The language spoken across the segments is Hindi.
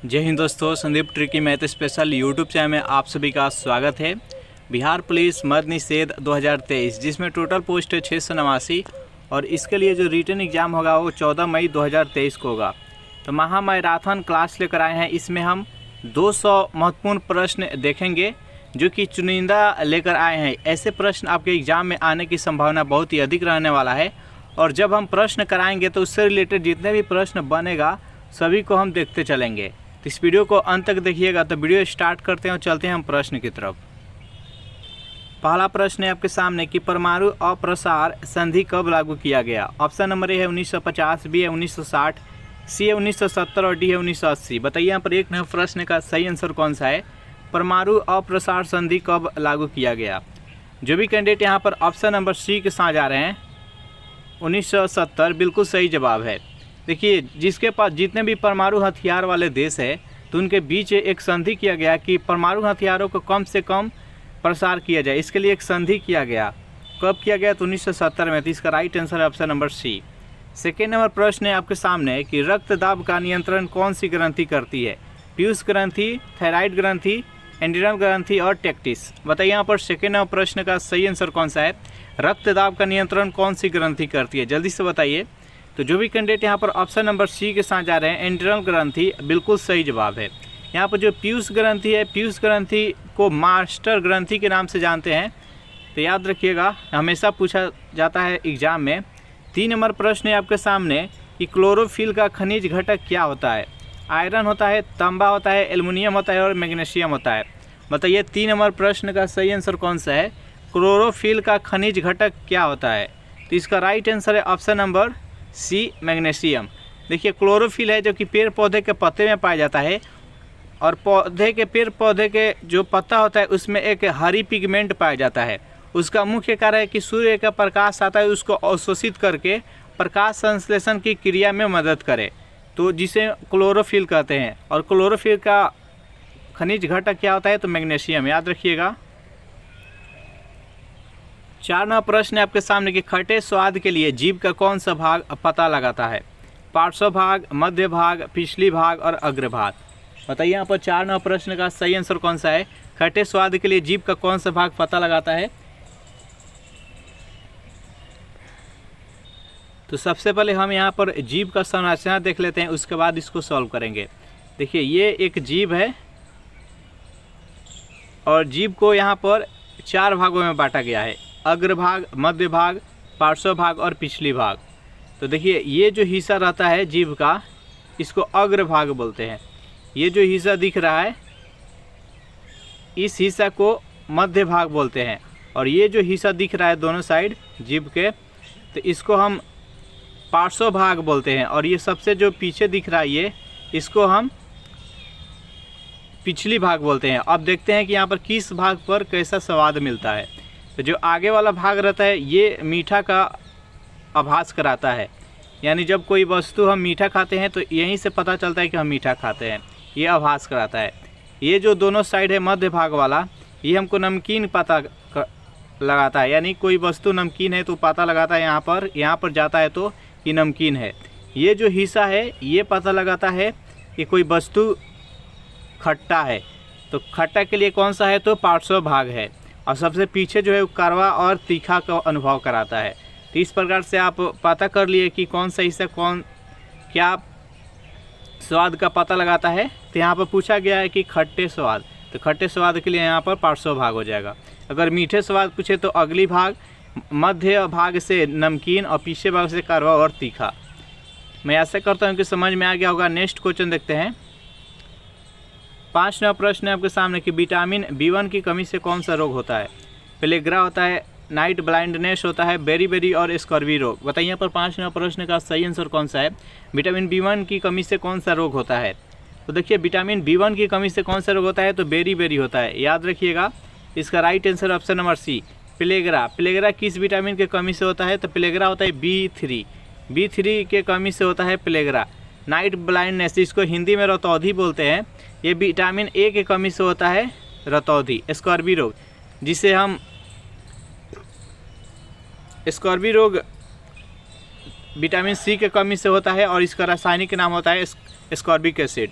जय हिंद दोस्तों, Sandeep tricky math special YouTube channel में आप सभी का स्वागत है। बिहार पुलिस मद निषेध 2023 जिसमें टोटल पोस्ट है 689 और इसके लिए जो रिटन एग्ज़ाम होगा वो 14 मई 2023 को होगा। तो महा मैराथन क्लास लेकर आए हैं। इसमें हम 200 महत्वपूर्ण प्रश्न देखेंगे जो कि चुनिंदा लेकर आए हैं। ऐसे प्रश्न आपके एग्ज़ाम में आने की संभावना बहुत ही अधिक रहने वाला है और जब हम प्रश्न कराएंगे तो उससे रिलेटेड जितने भी प्रश्न बनेगा सभी को हम देखते चलेंगे। तो इस वीडियो को अंत तक देखिएगा। तो वीडियो स्टार्ट करते हैं और चलते हैं हम प्रश्न की तरफ। पहला प्रश्न है आपके सामने कि परमाणु अप्रसार संधि कब लागू किया गया। ऑप्शन नंबर ए है 1950, बी है 1960, सी है 1970 और डी है 1980। बताइए यहाँ पर एक नंबर प्रश्न का सही आंसर कौन सा है। परमाणु अप्रसार संधि कब लागू किया गया। जो भी कैंडिडेट यहाँ पर ऑप्शन नंबर सी के साथ जा रहे हैं 1970 बिल्कुल सही जवाब है। देखिए, जिसके पास जितने भी परमाणु हथियार वाले देश है तो उनके बीच एक संधि किया गया कि परमाणु हथियारों को कम से कम प्रसार किया जाए। इसके लिए एक संधि किया गया। कब किया गया तो 1970 में। तो इसका राइट आंसर है option number C. Second number प्रश्न है आपके सामने कि रक्तदाब का नियंत्रण कौन सी ग्रंथि करती है। पीयूष ग्रंथि, थायराइड ग्रंथि, एंड्रिनल ग्रंथि और टेक्टिस। बताइए यहाँ पर सेकेंड नंबर प्रश्न का सही आंसर कौन सा है। रक्तदाब का नियंत्रण कौन सी ग्रंथि करती है, जल्दी से बताइए। तो जो भी कैंडिडेट यहाँ पर ऑप्शन नंबर सी के साथ जा रहे हैं एंड्रिनल ग्रंथि बिल्कुल सही जवाब है। यहाँ पर जो पीयूष ग्रंथि है, पीयूष ग्रंथि को मास्टर ग्रंथि के नाम से जानते हैं। तो याद रखिएगा, हमेशा पूछा जाता है एग्जाम में। 3 नंबर प्रश्न है आपके सामने कि क्लोरोफिल का खनिज घटक क्या होता है। आयरन होता है, तांबा होता है, एल्युमिनियम होता है और मैग्नीशियम होता है। बताइए 3 नंबर प्रश्न का सही आंसर कौन सा है। क्लोरोफिल का खनिज घटक क्या होता है। तो इसका राइट आंसर है ऑप्शन नंबर सी, मैग्नीशियम। देखिए, क्लोरोफिल है जो कि पेड़ पौधे के पत्ते में पाया जाता है और पेड़ पौधे के जो पत्ता होता है उसमें एक हरी पिगमेंट पाया जाता है। उसका मुख्य कारण है कि सूर्य का प्रकाश आता है, उसको अवशोषित करके प्रकाश संश्लेषण की क्रिया में मदद करे, तो जिसे क्लोरोफिल कहते हैं। और क्लोरोफिल का खनिज घटक क्या होता है तो मैग्नीशियम, याद रखिएगा। 4 नंबर प्रश्न है आपके सामने कि खट्टे स्वाद के लिए जीभ का कौन सा भाग पता लगाता है। पार्श्व भाग, मध्य भाग, पिछली भाग और अग्रभाग। बताइए यहाँ पर 4 नंबर प्रश्न का सही आंसर कौन सा है। खट्टे स्वाद के लिए जीभ का कौन सा भाग पता लगाता है। तो सबसे पहले हम यहाँ पर जीभ का संरचना देख लेते हैं, उसके बाद इसको सॉल्व करेंगे। देखिए, ये एक जीभ है और जीभ को यहाँ पर 4 भागों में बांटा गया है। अग्रभाग, मध्य भाग, पार्श्व भाग और पिछली भाग। तो देखिए, ये जो हिस्सा रहता है जीभ का इसको अग्रभाग बोलते हैं। ये जो हिस्सा दिख रहा है इस हिस्सा को मध्य भाग बोलते हैं और ये जो हिस्सा दिख रहा है दोनों साइड जीभ के तो इसको हम पार्श्व भाग बोलते हैं। और ये सबसे जो पीछे दिख रहा है ये इसको हम पिछली भाग बोलते हैं। अब देखते हैं कि यहाँ पर किस भाग पर कैसा स्वाद मिलता है। तो जो आगे वाला भाग रहता है ये मीठा का आभास कराता है, यानी जब कोई वस्तु हम मीठा खाते हैं तो यहीं से पता चलता है कि हम मीठा खाते हैं, ये आभास कराता है। ये जो दोनों साइड है मध्य भाग वाला ये हमको नमकीन पता लगाता है, यानी कोई वस्तु नमकीन है तो पता लगाता है यहाँ पर जाता है तो ये नमकीन है। ये जो हिस्सा है ये पता लगाता है कि कोई वस्तु खट्टा है, तो खट्टा के लिए कौन सा है तो पार्श्व भाग है। और सबसे पीछे जो है वो कड़वा और तीखा का अनुभव कराता है। तो इस प्रकार से आप पता कर लिए कि कौन सा हिस्सा क्या स्वाद का पता लगाता है। तो यहाँ पर पूछा गया है कि खट्टे स्वाद, तो खट्टे स्वाद के लिए यहाँ पर पार्श्व भाग हो जाएगा। अगर मीठे स्वाद पूछे तो अगली भाग, मध्य भाग से नमकीन और पीछे भाग से कड़वा और तीखा। मैं ऐसा करता हूँ कि समझ में आ गया होगा। नेक्स्ट क्वेश्चन देखते हैं। 5 नंबर प्रश्न है आपके सामने कि विटामिन B1 की कमी से कौन सा रोग होता है। पेलेग्रा होता है, नाइट ब्लाइंडनेस होता है, बेरी और स्कर्वी रोग। बताइए यहाँ पर 5 नंबर प्रश्न का सही आंसर कौन सा है। विटामिन B1 की कमी से कौन सा रोग होता है। तो देखिए, विटामिन B1 की कमी से कौन सा रोग होता है तो बेरी होता है, याद रखिएगा। इसका right answer option number C, pellagra. Pellagra किस विटामिन की कमी से होता है तो पेलेग्रा होता है B3 के कमी से होता है पेलेग्रा। नाइट ब्लाइंडनेस, इसको हिंदी में रतौंधी बोलते हैं, ये विटामिन ए की कमी से होता है रतौंधी। स्कर्वी रोग, जिसे हम स्कर्वी रोग विटामिन सी के कमी से होता है और इसका रासायनिक नाम होता है स्कॉर्बिक एसिड।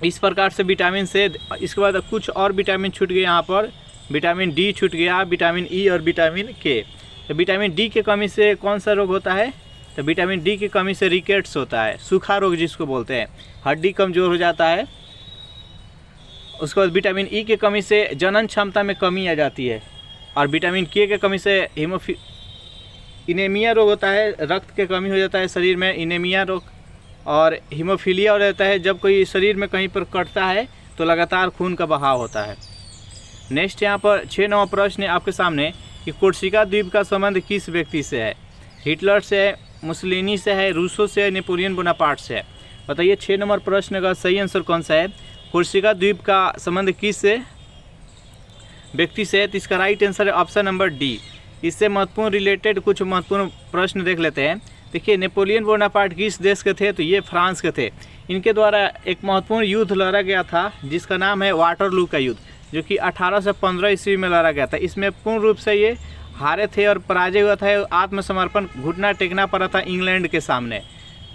इस प्रकार से विटामिन से, इसके बाद कुछ और विटामिन छूट गए यहाँ पर, विटामिन डी छूट गया, विटामिन ई और विटामिन के। तो विटामिन डी की कमी से कौन सा रोग होता है? तो विटामिन डी की कमी से रिकेट्स होता है, सूखा रोग जिसको बोलते हैं, हड्डी कमज़ोर हो जाता है। उसके बाद विटामिन ई की कमी से जनन क्षमता में कमी आ जाती है, और विटामिन के की कमी से इनेमिया रोग होता है, रक्त की कमी हो जाता है शरीर में, इनेमिया रोग। और हीमोफीलिया हो जाता है, जब कोई शरीर में कहीं पर कटता है तो लगातार खून का बहाव होता है। नेक्स्ट यहाँ पर 6 नंबर प्रश्न है आपके सामने कि कोर्सिका द्वीप का संबंध किस व्यक्ति से है? हिटलर से है, मुसलिनी से है, रूसो से है, नेपोलियन बोनापार्ट से है। बताइए 6 नंबर प्रश्न का सही आंसर कौन सा है? कोर्सिका द्वीप का संबंध किस व्यक्ति से है? तो इसका राइट आंसर है ऑप्शन नंबर डी। इससे महत्वपूर्ण रिलेटेड कुछ महत्वपूर्ण प्रश्न देख लेते हैं। देखिए नेपोलियन बोनापार्ट किस देश के थे? तो ये फ्रांस के थे। इनके द्वारा एक महत्वपूर्ण युद्ध लड़ा गया था जिसका नाम है वाटरलू का युद्ध, जो कि 1815 ईस्वी में लड़ा गया था। इसमें पूर्ण रूप से ये हारे थे और पराजय हुआ था, आत्मसमर्पण, घुटना टेकना पड़ा था इंग्लैंड के सामने।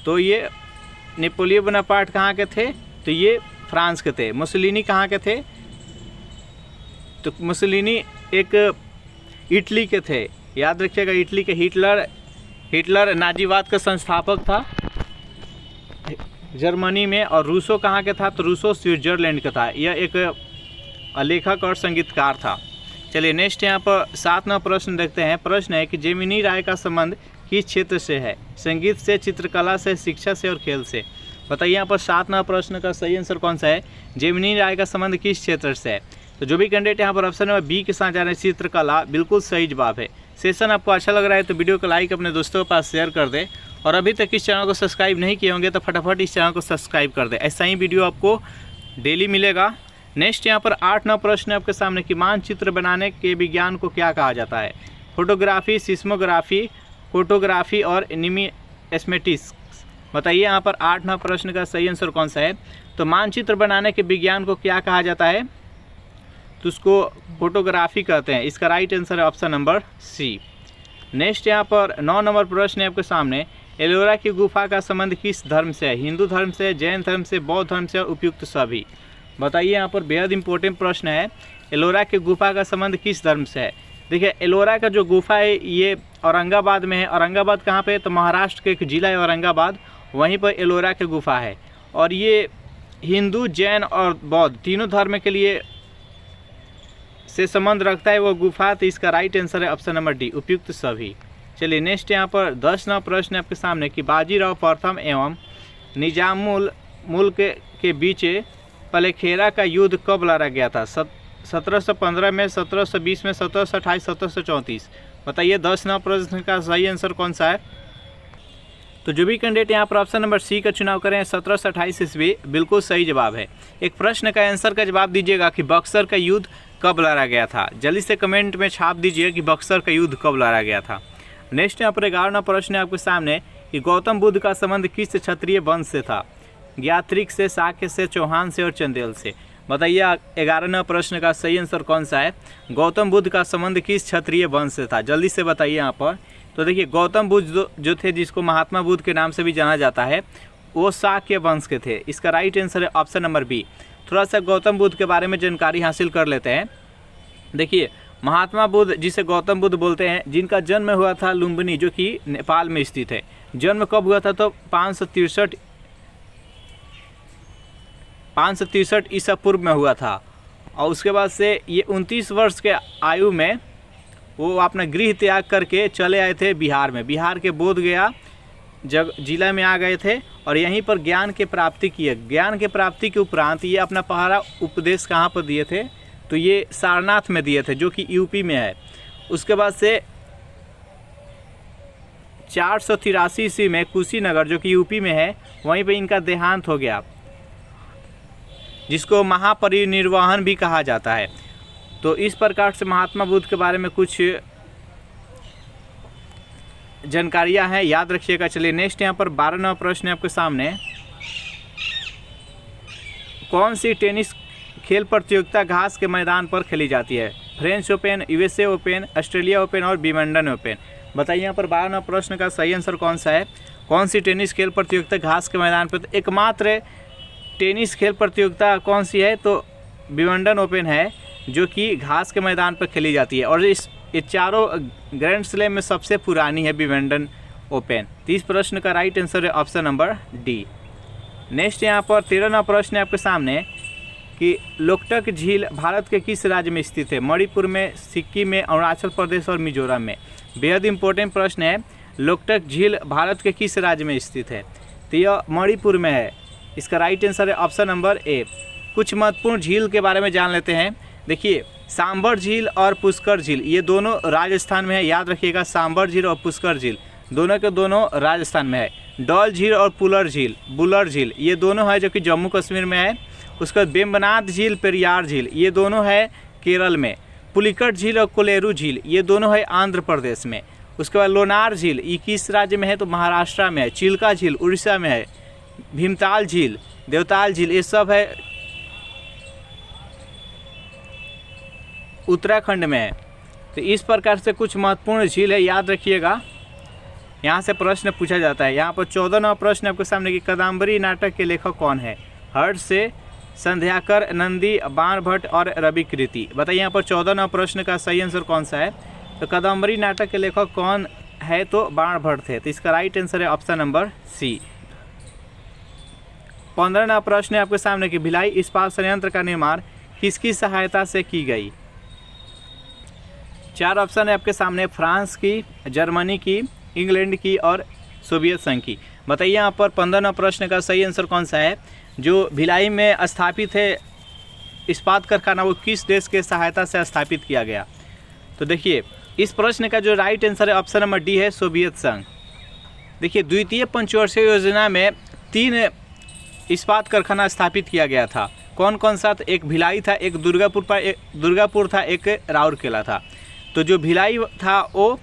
तो ये नेपोलियन बोनापार्ट कहाँ के थे? तो ये फ्रांस के थे। मुसलिनी कहाँ के थे? तो मुसलिनी एक इटली के थे, याद रखिएगा, इटली के। हिटलर नाजीवाद का संस्थापक था जर्मनी में। और रूसो कहाँ के था? तो रूसो स्विट्जरलैंड का था। यह एक लेखक और संगीतकार था। चलिए नेक्स्ट यहाँ पर 7 नंबर प्रश्न देखते हैं। प्रश्न है कि जेमिनी राय का संबंध किस क्षेत्र से है? संगीत से, चित्रकला से, शिक्षा से और खेल से। बताइए यहाँ पर 7 नंबर प्रश्न का सही आंसर कौन सा है? जेमिनी राय का संबंध किस क्षेत्र से है? तो जो भी कैंडिडेट यहाँ पर ऑप्शन नंबर बी के साथ जा रहे हैं, चित्रकला, बिल्कुल सही जवाब है। सेशन आपको अच्छा लग रहा है तो वीडियो को लाइक, अपने दोस्तों के पास शेयर कर दें। और अभी तक इस चैनल को सब्सक्राइब नहीं किए होंगे तो फटाफट इस चैनल को सब्सक्राइब कर दें। ऐसा ही वीडियो आपको डेली मिलेगा। नेक्स्ट यहाँ पर 8 नंबर प्रश्न है आपके सामने कि मानचित्र बनाने के विज्ञान को क्या कहा जाता है? फोटोग्राफी, सिस्मोग्राफी, फोटोग्राफी और न्यूमिस्मेटिक्स। बताइए यहाँ पर 8 नंबर प्रश्न का सही आंसर कौन सा है? तो मानचित्र बनाने के विज्ञान को क्या कहा जाता है? तो उसको फोटोग्राफी कहते हैं। इसका राइट आंसर है ऑप्शन नंबर सी। नेक्स्ट यहाँ पर 9 नंबर प्रश्न है आपके सामने, एलोरा की गुफा का संबंध किस धर्म से है? हिंदू धर्म से, जैन धर्म से, बौद्ध धर्म से और उपयुक्त सभी। बताइए यहाँ पर बेहद इंपॉर्टेंट प्रश्न है, एलोरा की गुफा का संबंध किस धर्म से है? देखिए एलोरा का जो गुफा है ये औरंगाबाद में है। औरंगाबाद कहाँ पे? तो महाराष्ट्र के एक जिला है औरंगाबाद, वहीं पर एलोरा की गुफा है। और ये हिंदू, जैन और बौद्ध तीनों धर्म के लिए से संबंध रखता है वो गुफा। तो इसका राइट आंसर है ऑप्शन नंबर डी, उपयुक्त सभी। चलिए नेक्स्ट यहाँ पर 10 नंबर प्रश्न है आपके सामने कि बाजीराव प्रथम एवं निजामुल मुल्क के बीच पलेखेरा का युद्ध कब लड़ा गया था? 1715 में, 1720 में, 1728, 1734। बताइए 10 नंबर प्रश्न का सही आंसर कौन सा है? तो जो भी कैंडिडेट यहाँ पर ऑप्शन नंबर सी का चुनाव करें 1728 ईस्वी, बिल्कुल सही जवाब है। एक प्रश्न का आंसर का जवाब दीजिएगा कि बक्सर का युद्ध कब लड़ा गया था। जल्दी से कमेंट में छाप दीजिए कि बक्सर का युद्ध कब लड़ा गया था। नेक्स्ट यहाँ पर 11वां प्रश्न है आपके सामने कि गौतम बुद्ध का संबंध किस क्षत्रिय वंश से था? ज्ञात्रिक से, शाक्य से, चौहान से और चंदेल से। बताइए 11वां प्रश्न का सही आंसर कौन सा है? गौतम बुद्ध का संबंध किस क्षत्रिय वंश से था? जल्दी से बताइए यहाँ पर। तो देखिए गौतम बुद्ध जो थे, जिसको महात्मा बुद्ध के नाम से भी जाना जाता है, वो शाक्य वंश के थे। इसका राइट आंसर है ऑप्शन नंबर बी। थोड़ा सा गौतम बुद्ध के बारे में जानकारी हासिल कर लेते हैं। देखिए महात्मा बुद्ध, जिसे गौतम बुद्ध बोलते हैं, जिनका जन्म हुआ था लुम्बिनी, जो कि नेपाल में स्थित है। जन्म कब हुआ था? तो 563 ईसा पूर्व में हुआ था। और उसके बाद से ये 29 वर्ष के आयु में वो अपना गृह त्याग करके चले आए थे बिहार में। बिहार के बोधगया जिला में आ गए थे और यहीं पर ज्ञान की प्राप्ति किए। ज्ञान के प्राप्ति के उपरांत ये अपना पहला उपदेश कहाँ पर दिए थे? तो ये सारनाथ में दिए थे, जो कि यूपी में है। उसके बाद से 483 ईस्वी में कुशीनगर, जो कि यूपी में है, वहीं पे इनका देहांत हो गया, जिसको महापरिनिर्वाण भी कहा जाता है। तो इस प्रकार से महात्मा बुद्ध के बारे में कुछ जानकारियां हैं, याद रखिएगा। चलिए नेक्स्ट यहाँ पर 12वां प्रश्न है आपके सामने, कौन सी टेनिस खेल प्रतियोगिता घास के मैदान पर खेली जाती है? French open, USA open, Australia open और विंबलडन ओपन। बताइए यहाँ पर 12वां प्रश्न का सही आंसर कौन सा है? कौन सी टेनिस खेल प्रतियोगिता घास के मैदान पर? एकमात्र टेनिस खेल प्रतियोगिता कौन सी है, तो विंबलडन ओपन है, जो कि घास के मैदान पर खेली जाती है। और ये चारों ग्रैंड स्लैम में सबसे पुरानी है विंबलडन ओपन। तो इस प्रश्न का राइट आंसर है ऑप्शन नंबर डी। नेक्स्ट यहाँ पर 13वां प्रश्न है आपके सामने कि लोकटक झील भारत के किस राज्य में स्थित है? मणिपुर में, सिक्किम में, अरुणाचल प्रदेश और मिजोरम में। बेहद इंपॉर्टेंट प्रश्न है, लोकटक झील भारत के किस राज्य में स्थित है? तो यह मणिपुर में है। इसका राइट आंसर है ऑप्शन नंबर ए। कुछ महत्वपूर्ण झील के बारे में जान लेते हैं। देखिए, सांबर झील और पुष्कर झील ये दोनों राजस्थान में है, याद रखिएगा। सांबर झील और पुष्कर झील दोनों के दोनों राजस्थान में है। डल झील और बुलर झील ये दोनों है जो कि जम्मू कश्मीर में है। उसके बाद वेम्बनाथ झील, पेरियार झील ये दोनों है केरल में। पुलिकट झील और कोलेरू झील ये दोनों है आंध्र प्रदेश में। उसके बाद लोनार झील ये किस राज्य में है, तो महाराष्ट्र में है। चिल्का झील उड़ीसा में है। भीमताल झील, देवताल झील ये सब है उत्तराखंड में है। तो इस प्रकार से कुछ महत्वपूर्ण झील है, याद रखिएगा। यहाँ से प्रश्न पूछा जाता है। यहाँ पर 14वां प्रश्न आपके सामने कि कादम्बरी नाटक के लेखक कौन है? हर्ष से, संध्याकर, नंदी, बाणभट्ट और रवि कृति। बताइए यहाँ पर 14वां प्रश्न का सही आंसर कौन सा है? तो कादम्बरी नाटक के लेखक कौन है, तो बाणभट्ट थे। तो इसका राइट आंसर है ऑप्शन नंबर सी। 15वां प्रश्न है आपके सामने कि भिलाई इस्पात संयंत्र का निर्माण किसकी सहायता से की गई? 4 ऑप्शन है आपके सामने, फ्रांस की, जर्मनी की, इंग्लैंड की और सोवियत संघ की। बताइए यहाँ पर 15वां प्रश्न का सही आंसर कौन सा है? जो भिलाई में स्थापित है इस्पात कारखाना वो किस देश के सहायता से स्थापित किया गया? तो देखिए, इस प्रश्न का जो राइट आंसर है ऑप्शन नंबर डी है, सोवियत संघ। देखिए, द्वितीय पंचवर्षीय योजना में 3 इस्पात कारखाना स्थापित किया गया था। कौन कौन सा? तो एक भिलाई था, एक दुर्गापुर था, एक राउरकेला था। तो जो भिलाई था वो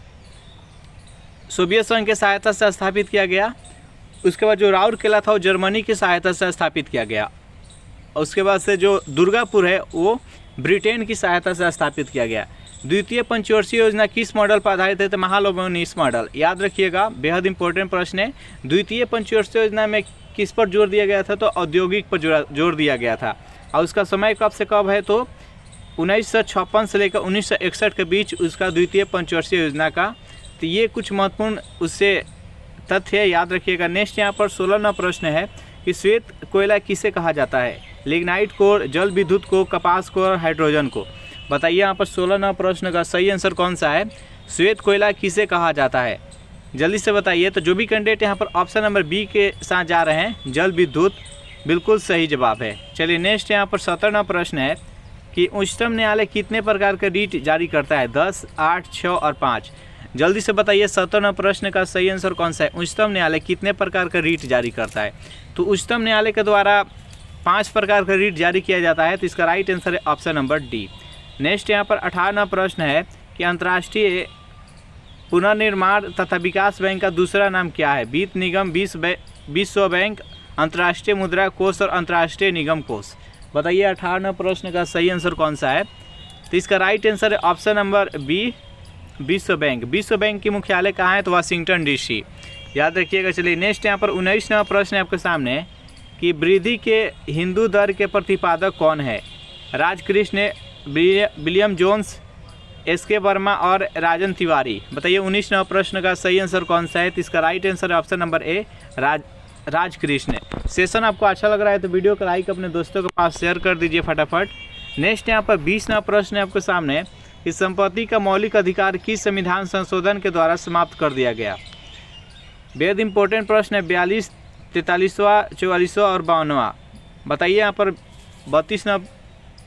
सोवियत संघ के सहायता से स्थापित किया गया। उसके बाद जो राउरकेला था वो जर्मनी की सहायता से स्थापित किया गया। उसके बाद से जो दुर्गापुर है वो ब्रिटेन की सहायता से स्थापित किया गया। द्वितीय पंचवर्षीय योजना किस मॉडल पर आधारित है? तो महालनोबिस मॉडल। याद रखिएगा, बेहद इंपॉर्टेंट प्रश्न है। द्वितीय पंचवर्षीय योजना में किस पर जोर दिया गया था? तो औद्योगिक पर जोर दिया गया था। और उसका समय कब से कब है? तो 1956 से लेकर 1961 के बीच उसका द्वितीय पंचवर्षीय योजना का। तो ये कुछ महत्वपूर्ण उससे तथ्य है, याद रखिएगा। नेक्स्ट यहाँ पर 16वां प्रश्न है कि श्वेत कोयला किसे कहा जाता है? लिग्नाइट को, जल विद्युत को, कपास को और हाइड्रोजन को। बताइए यहाँ पर 16वां प्रश्न का सही आंसर कौन सा है? श्वेत कोयला किसे कहा जाता है? जल्दी से बताइए। तो जो भी कैंडिडेट यहाँ पर ऑप्शन नंबर बी के साथ जा रहे हैं, जल विद्युत, बिल्कुल सही जवाब है। चलिए नेक्स्ट यहाँ पर 17वां प्रश्न है कि उच्चतम न्यायालय कितने प्रकार का रीट जारी करता है? 10, 8, 6 और 5। जल्दी से बताइए 17वां प्रश्न का सही आंसर कौन सा है? उच्चतम न्यायालय कितने प्रकार का रीट जारी करता है? तो उच्चतम न्यायालय के द्वारा 5 प्रकार का रीट जारी किया जाता है। तो इसका राइट आंसर है ऑप्शन नंबर डी। नेक्स्ट यहाँ पर 18वां प्रश्न है कि अंतर्राष्ट्रीय पुनर्निर्माण तथा विकास बैंक का दूसरा नाम क्या है? वित्त निगम, विश्व बैंक, अंतर्राष्ट्रीय मुद्रा कोष और अंतर्राष्ट्रीय निगम कोष। बताइए 18वां प्रश्न का सही आंसर कौन सा है? तो इसका राइट आंसर है ऑप्शन नंबर बी, विश्व बैंक। विश्व बैंक की मुख्यालय कहाँ है? तो वाशिंगटन डीसी। याद रखिएगा। चलिए नेक्स्ट यहाँ पर 19वां प्रश्न है आपके सामने कि वृद्धि के हिंदू दर के प्रतिपादक कौन है? Rajkrishna, William Jones, S K. Verma और राजन तिवारी। बताइए 19वां प्रश्न का सही आंसर कौन सा है? तो इसका राइट आंसर है option number A, Rajkrishna. Session आपको अच्छा लग रहा है तो वीडियो को लाइक अपने दोस्तों के पास शेयर कर दीजिए फटाफट। नेक्स्ट यहाँ पर 20वां प्रश्न है आपके सामने कि संपत्ति का मौलिक अधिकार किस संविधान संशोधन के द्वारा समाप्त कर दिया गया? बेहद इंपॉर्टेंट प्रश्न है। 42, 43वां, 44वां और 52वां। बताइए यहाँ पर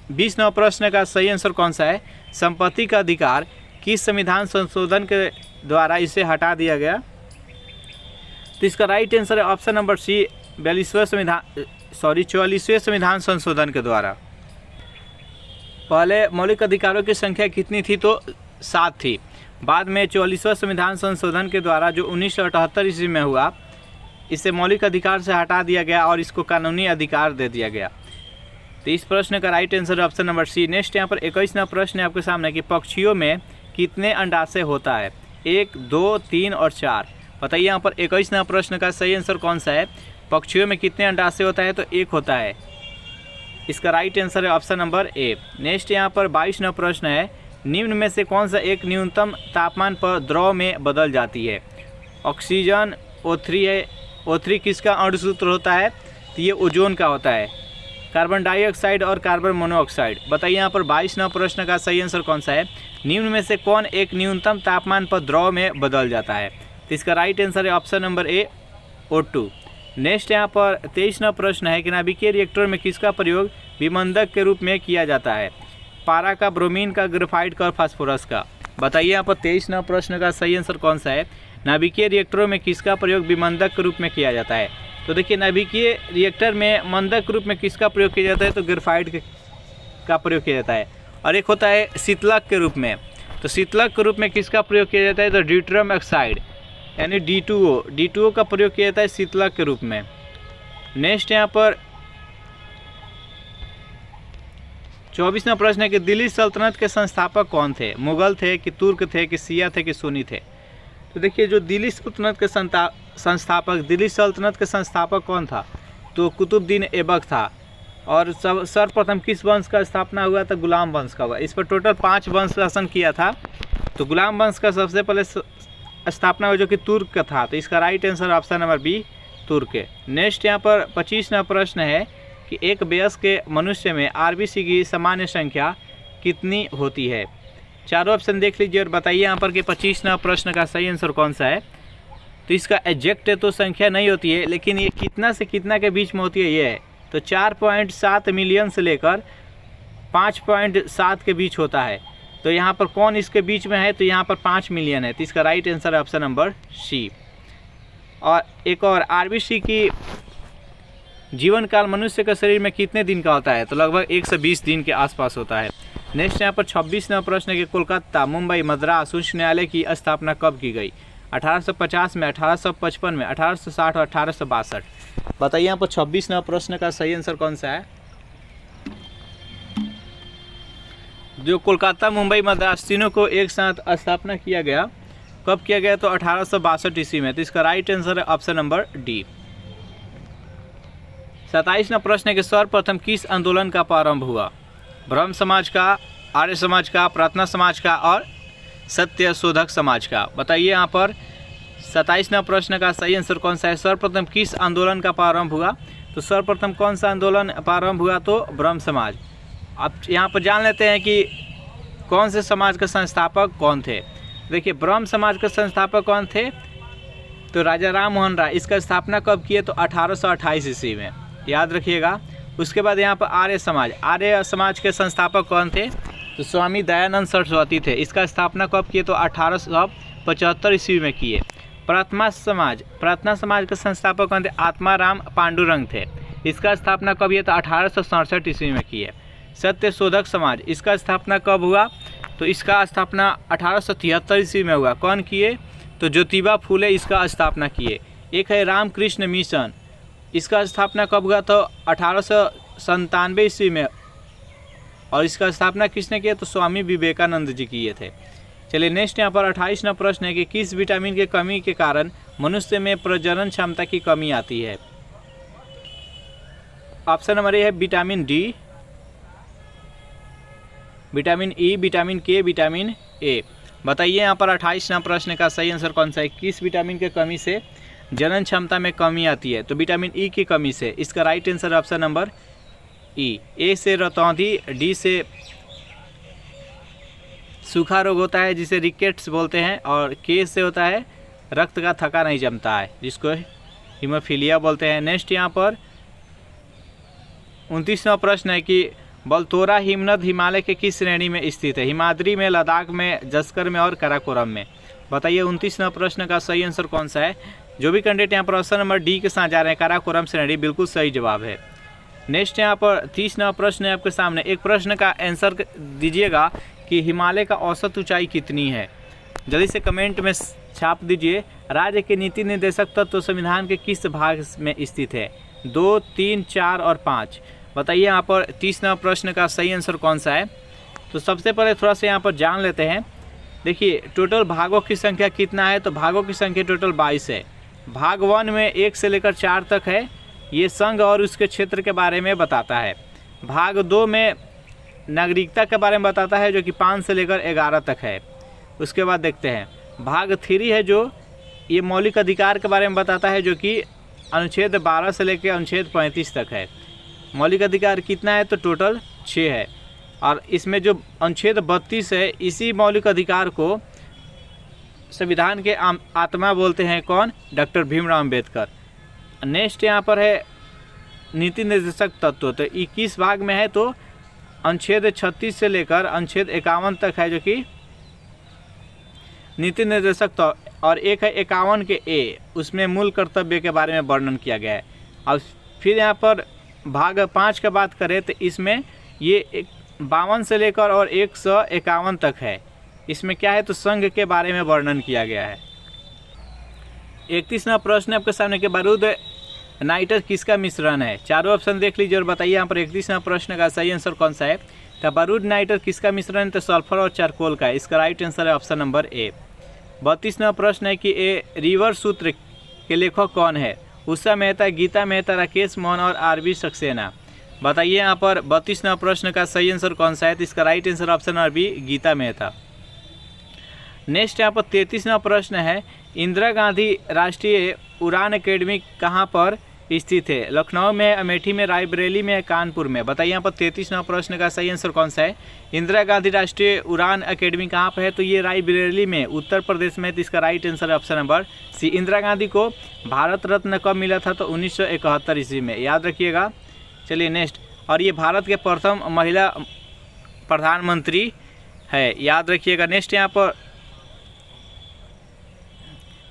20वां प्रश्न का सही आंसर कौन सा है? संपत्ति का अधिकार किस संविधान संशोधन के द्वारा इसे हटा दिया गया? तो इसका राइट आंसर है ऑप्शन नंबर सी, 44वें संविधान संशोधन के द्वारा। पहले मौलिक अधिकारों की संख्या कितनी थी? तो 7 थी। बाद में 44वां संविधान संशोधन के द्वारा जो 1978 ईस्वी में हुआ, इसे मौलिक अधिकार से हटा दिया गया और इसको कानूनी अधिकार दे दिया गया। तो इस प्रश्न का राइट आंसर है ऑप्शन नंबर सी। नेक्स्ट यहाँ पर 21वां प्रश्न है आपके सामने कि पक्षियों में कितने अंडाशय होता है? 1, 2, 3 और 4। बताइए यहाँ पर 21वां प्रश्न का सही आंसर कौन सा है? पक्षियों में कितने अंडाशय होता है? तो एक होता है। इसका राइट आंसर है ऑप्शन नंबर ए। नेक्स्ट यहाँ पर 22वां प्रश्न है, निम्न में से कौन सा एक न्यूनतम तापमान पर द्रव में बदल जाती है? ऑक्सीजन O3 है। O3 किसका अणु सूत्र होता है? तो ये ओजोन का होता है। कार्बन डाइऑक्साइड और कार्बन मोनोऑक्साइड। बताइए यहाँ पर 22वां प्रश्न का सही आंसर कौन सा है? निम्न में से कौन एक न्यूनतम तापमान पर द्रव में बदल जाता है? तो इसका राइट आंसर है option number A, O2। Next यहाँ पर 23वां प्रश्न है कि नाभिकीय रिएक्टर में किसका प्रयोग विमंदक के रूप में किया जाता है? पारा का, ब्रोमीन का, ग्रेफाइट का और फास्फोरस का। बताइए यहाँ पर 23वां प्रश्न का सही आंसर कौन सा है? नाभिकीय रिएक्टरों में किसका प्रयोग विमंदक के रूप में किया जाता है? तो देखिए, नाभिकीय रिएक्टर में मंदक के रूप में किसका प्रयोग किया जाता है? तो ग्रेफाइट का प्रयोग किया जाता है। और एक होता है शीतलक के रूप में। तो शीतलक के रूप में किसका प्रयोग किया जाता है? तो ड्यूटेरियम ऑक्साइड यानी D2O का प्रयोग किया जाता है शीतलक के रूप में। नेक्स्ट यहाँ पर 24वां प्रश्न है कि दिल्ली सल्तनत के संस्थापक कौन थे? मुगल थे कि तुर्क थे कि शिया थे कि सुन्नी थे? तो देखिए, जो दिल्ली सल्तनत के दिल्ली सल्तनत के संस्थापक कौन था? तो कुतुबुद्दीन ऐबक था। और सर्वप्रथम किस वंश का स्थापना हुआ? था गुलाम वंश का हुआ। इस पर टोटल 5 वंश शासन किया था। तो गुलाम वंश का सबसे पहले स्थापना हुआ जो कि तुर्क का था। तो इसका right answer option number B, तुर्क है। नेक्स्ट यहाँ पर 25वां प्रश्न है कि एक वयस्क मनुष्य में RBC की सामान्य संख्या कितनी होती है? चारों ऑप्शन देख लीजिए और बताइए यहाँ पर कि 25वां प्रश्न का सही आंसर कौन सा है? तो इसका एग्जैक्ट तो संख्या नहीं होती है, लेकिन ये कितना से कितना के बीच में होती है ये है। तो 4.7 मिलियन से लेकर 5.7 के बीच होता है। तो यहाँ पर कौन इसके बीच में है? तो यहाँ पर 5 मिलियन है। तो इसका राइट आंसर है ऑप्शन नंबर सी। और एक और, RBC की जीवन काल मनुष्य के शरीर में कितने दिन का होता है? तो लगभग 120 दिन के आसपास होता है। नेक्स्ट यहाँ पर 26वां प्रश्न है कि कोलकाता, मुंबई, मद्रास उच्च न्यायालय की स्थापना कब की गई? 1850 में, 1855 में, 1860 और 1862। बताइए यहाँ पर 26वां प्रश्न का सही आंसर कौन सा है? जो कोलकाता, मुंबई, मद्रास तीनों को एक साथ स्थापना किया गया, कब किया गया? तो 1862 ईस्वी में। तो इसका राइट आंसर है ऑप्शन नंबर डी। 27वां प्रश्न है कि सर्वप्रथम किस आंदोलन का प्रारंभ हुआ? ब्रह्म समाज का, आर्य समाज का, प्रार्थना समाज का और सत्य शोधक समाज का। बताइए यहाँ पर 27वां प्रश्न का सही आंसर कौन सा है? सर्वप्रथम किस आंदोलन का प्रारंभ हुआ? तो सर्वप्रथम कौन सा आंदोलन प्रारंभ हुआ? तो ब्रह्म समाज। अब यहाँ पर जान लेते हैं कि कौन से समाज के संस्थापक कौन थे। देखिए, ब्रह्म समाज के संस्थापक कौन थे? तो राजा राम मोहन राय। इसका स्थापना कब किए? तो 1828 ईस्वी में, याद रखिएगा। उसके बाद यहाँ पर आर्य समाज के संस्थापक कौन थे? तो स्वामी दयानंद सरस्वती थे। इसका स्थापना कब किए? तो 1875 ईस्वी में किए। प्रार्थना समाज के संस्थापक कौन थे? आत्माराम पांडुरंग थे। इसका स्थापना कब किया? तो 1867 ईस्वी में किए। सत्य शोधक समाज, इसका स्थापना कब हुआ? तो इसका स्थापना 1873 ईस्वी में हुआ। कौन किए? तो ज्योतिबा फूले इसका स्थापना किए। एक है रामकृष्ण मिशन, इसका स्थापना कब हुआ? तो 1897 ईस्वी में। और इसका स्थापना किसने किया? तो स्वामी विवेकानंद जी किए थे। चलिए, नेक्स्ट यहाँ पर 28वां प्रश्न है कि किस विटामिन की कमी के कारण मनुष्य में प्रजनन क्षमता की कमी आती है? ऑप्शन नंबर ए है vitamin D, vitamin E, vitamin के, विटामिन ए। बताइए यहाँ पर 28वां प्रश्न का सही आंसर कौन सा है? किस विटामिन की कमी से जनन क्षमता में कमी आती है? तो विटामिन ई की कमी से। इसका right answer option number E. A से रतौंधी, डी से सूखा रोग होता है जिसे रिकेट्स बोलते हैं, और के से होता है रक्त का थक्का नहीं जमता है जिसको हीमोफीलिया बोलते हैं। नेक्स्ट यहाँ पर 29वां प्रश्न है कि बलतोरा हिमनद हिमालय के किस श्रेणी में स्थित है? हिमाद्री में, लद्दाख में, जस्कर में और काराकोरम में। बताइए 29वां प्रश्न का सही आंसर कौन सा है? जो भी कैंडिडेट यहाँ पर ऑप्शन नंबर डी के साथ जा रहे हैं, काराकोरम श्रेणी, बिल्कुल सही जवाब है। नेक्स्ट यहाँ पर 30वां प्रश्न है आपके सामने। एक प्रश्न का आंसर दीजिएगा कि हिमालय का औसत ऊंचाई कितनी है? जल्दी से कमेंट में छाप दीजिए। राज्य के नीति निर्देशक तत्व तो संविधान के किस भाग में स्थित है? 2, 3, 4 और 5। बताइए यहाँ पर 30वां प्रश्न का सही आंसर कौन सा है? तो सबसे पहले थोड़ा सा यहाँ पर जान लेते हैं। देखिए, टोटल भागों की संख्या कितना है? तो भागों की संख्या टोटल 22 है। भाग 1 में 1 से लेकर 4 तक है, ये संघ और उसके क्षेत्र के बारे में बताता है। भाग 2 में नागरिकता के बारे में बताता है जो कि 5 से लेकर 11 तक है। उसके बाद देखते हैं भाग 3 है जो ये मौलिक अधिकार के बारे में बताता है जो कि अनुच्छेद 12 से लेकर अनुच्छेद 35 तक है। मौलिक अधिकार कितना है तो टोटल 6 है और इसमें जो अनुच्छेद 32 है इसी मौलिक अधिकार को संविधान के आत्मा बोलते हैं कौन, डॉक्टर भीमराव अम्बेडकर। नेक्स्ट यहाँ पर है नीति निर्देशक तत्व, तो 21 भाग में है तो अनुच्छेद 36 से लेकर अनुच्छेद 51 तक है जो कि नीति निर्देशक तत्व, और एक है 51 के ए, उसमें मूल कर्तव्य के बारे में वर्णन किया गया है। और फिर यहाँ पर भाग 5 की बात करें तो इसमें ये 52 से लेकर और 151 तक है। इसमें क्या है तो संघ के बारे में वर्णन किया गया है। 31वां प्रश्न आपके सामने के बारूद नाइटर किसका मिश्रण है। चारों ऑप्शन देख लीजिए और बताइए यहाँ पर 31वां प्रश्न का सही आंसर कौन सा है। तो बारूद नाइटर किसका मिश्रण है तो सल्फर और चारकोल का है। इसका राइट आंसर है ऑप्शन नंबर ए। 32वां प्रश्न है कि ए रिवर सूत्र के लेखक कौन है। उषा मेहता, गीता मेहता, राकेश मोहन और आरबी सक्सेना। बताइए यहाँ पर 32वां प्रश्न का सही आंसर कौन सा है। तो इसका right answer option number B, Gita Mehta. Next यहाँ पर 33वां प्रश्न है इंदिरा गांधी राष्ट्रीय उड़ान अकेडमी कहाँ पर स्थित है। लखनऊ में, अमेठी में, रायबरेली में, कानपुर में। बताइए यहाँ पर 33वां प्रश्न का सही आंसर कौन सा है। इंदिरा गांधी राष्ट्रीय उड़ान अकेडमी कहाँ पर है तो ये रायबरेली में, उत्तर प्रदेश में। तो इसका राइट आंसर है option number C. Indira Gandhi को भारत रत्न कब मिला था तो 1971 ईस्वी में, याद रखिएगा। चलिए नेक्स्ट, और ये भारत के प्रथम महिला प्रधानमंत्री है, याद रखिएगा। नेक्स्ट यहाँ पर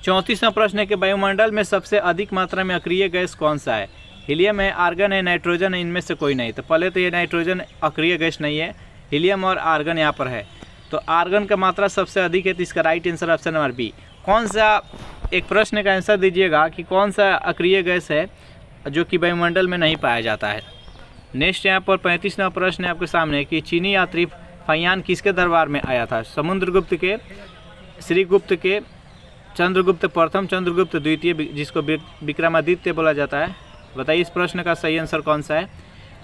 34वां प्रश्न है कि वायुमंडल में सबसे अधिक मात्रा में अक्रिय गैस कौन सा है। हीलियम है, आर्गन है, नाइट्रोजन है, इनमें से कोई नहीं। तो पहले तो ये नाइट्रोजन अक्रिय गैस नहीं है, हीलियम और आर्गन यहाँ पर है। तो आर्गन का मात्रा सबसे अधिक है, तो इसका right answer option number B. कौन सा, एक प्रश्न का आंसर दीजिएगा कि कौन सा अक्रिय गैस है जो कि वायुमंडल में नहीं पाया जाता है। नेक्स्ट यहाँ पर 35वां प्रश्न है आपके सामने कि चीनी यात्री फयान किसके दरबार में आया था। समुद्रगुप्त के, श्रीगुप्त के, चंद्रगुप्त प्रथम, चंद्रगुप्त द्वितीय, जिसको विक्रमादित्य बोला जाता है। बताइए इस प्रश्न का सही आंसर कौन सा है।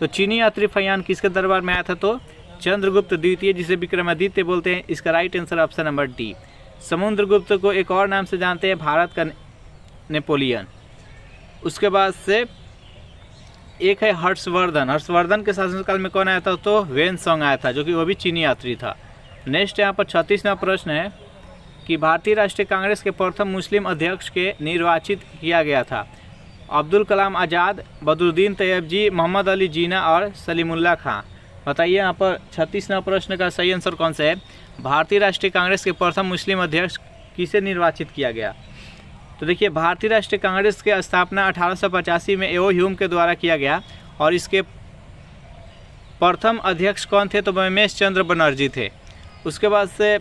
तो चीनी यात्री फयान किसके दरबार में आया था तो चंद्रगुप्त द्वितीय, जिसे विक्रमादित्य बोलते हैं। इसका right answer option number D. Samudragupta को एक और नाम से जानते हैं, भारत का नेपोलियन। उसके बाद से एक है हर्षवर्धन। हर्षवर्धन के शासनकाल में कौन आया था तो वेनसोंग आया था, जो कि वो भी चीनी यात्री था। नेक्स्ट यहाँ पर 36वां प्रश्न है कि भारतीय राष्ट्रीय कांग्रेस के प्रथम मुस्लिम अध्यक्ष के निर्वाचित किया गया था। अब्दुल कलाम आज़ाद, बदरुद्दीन तैयबजी, मोहम्मद अली जीना और सलीमुल्लाह खां। बताइए यहाँ पर 36वां प्रश्न का सही आंसर कौन सा है। भारतीय राष्ट्रीय कांग्रेस के प्रथम मुस्लिम अध्यक्ष किसे निर्वाचित किया गया। तो देखिए भारतीय राष्ट्रीय कांग्रेस की स्थापना 1885 में एओ ह्यूम के द्वारा किया गया और इसके प्रथम अध्यक्ष कौन थे तो रमेश चंद्र बनर्जी थे। उसके बाद से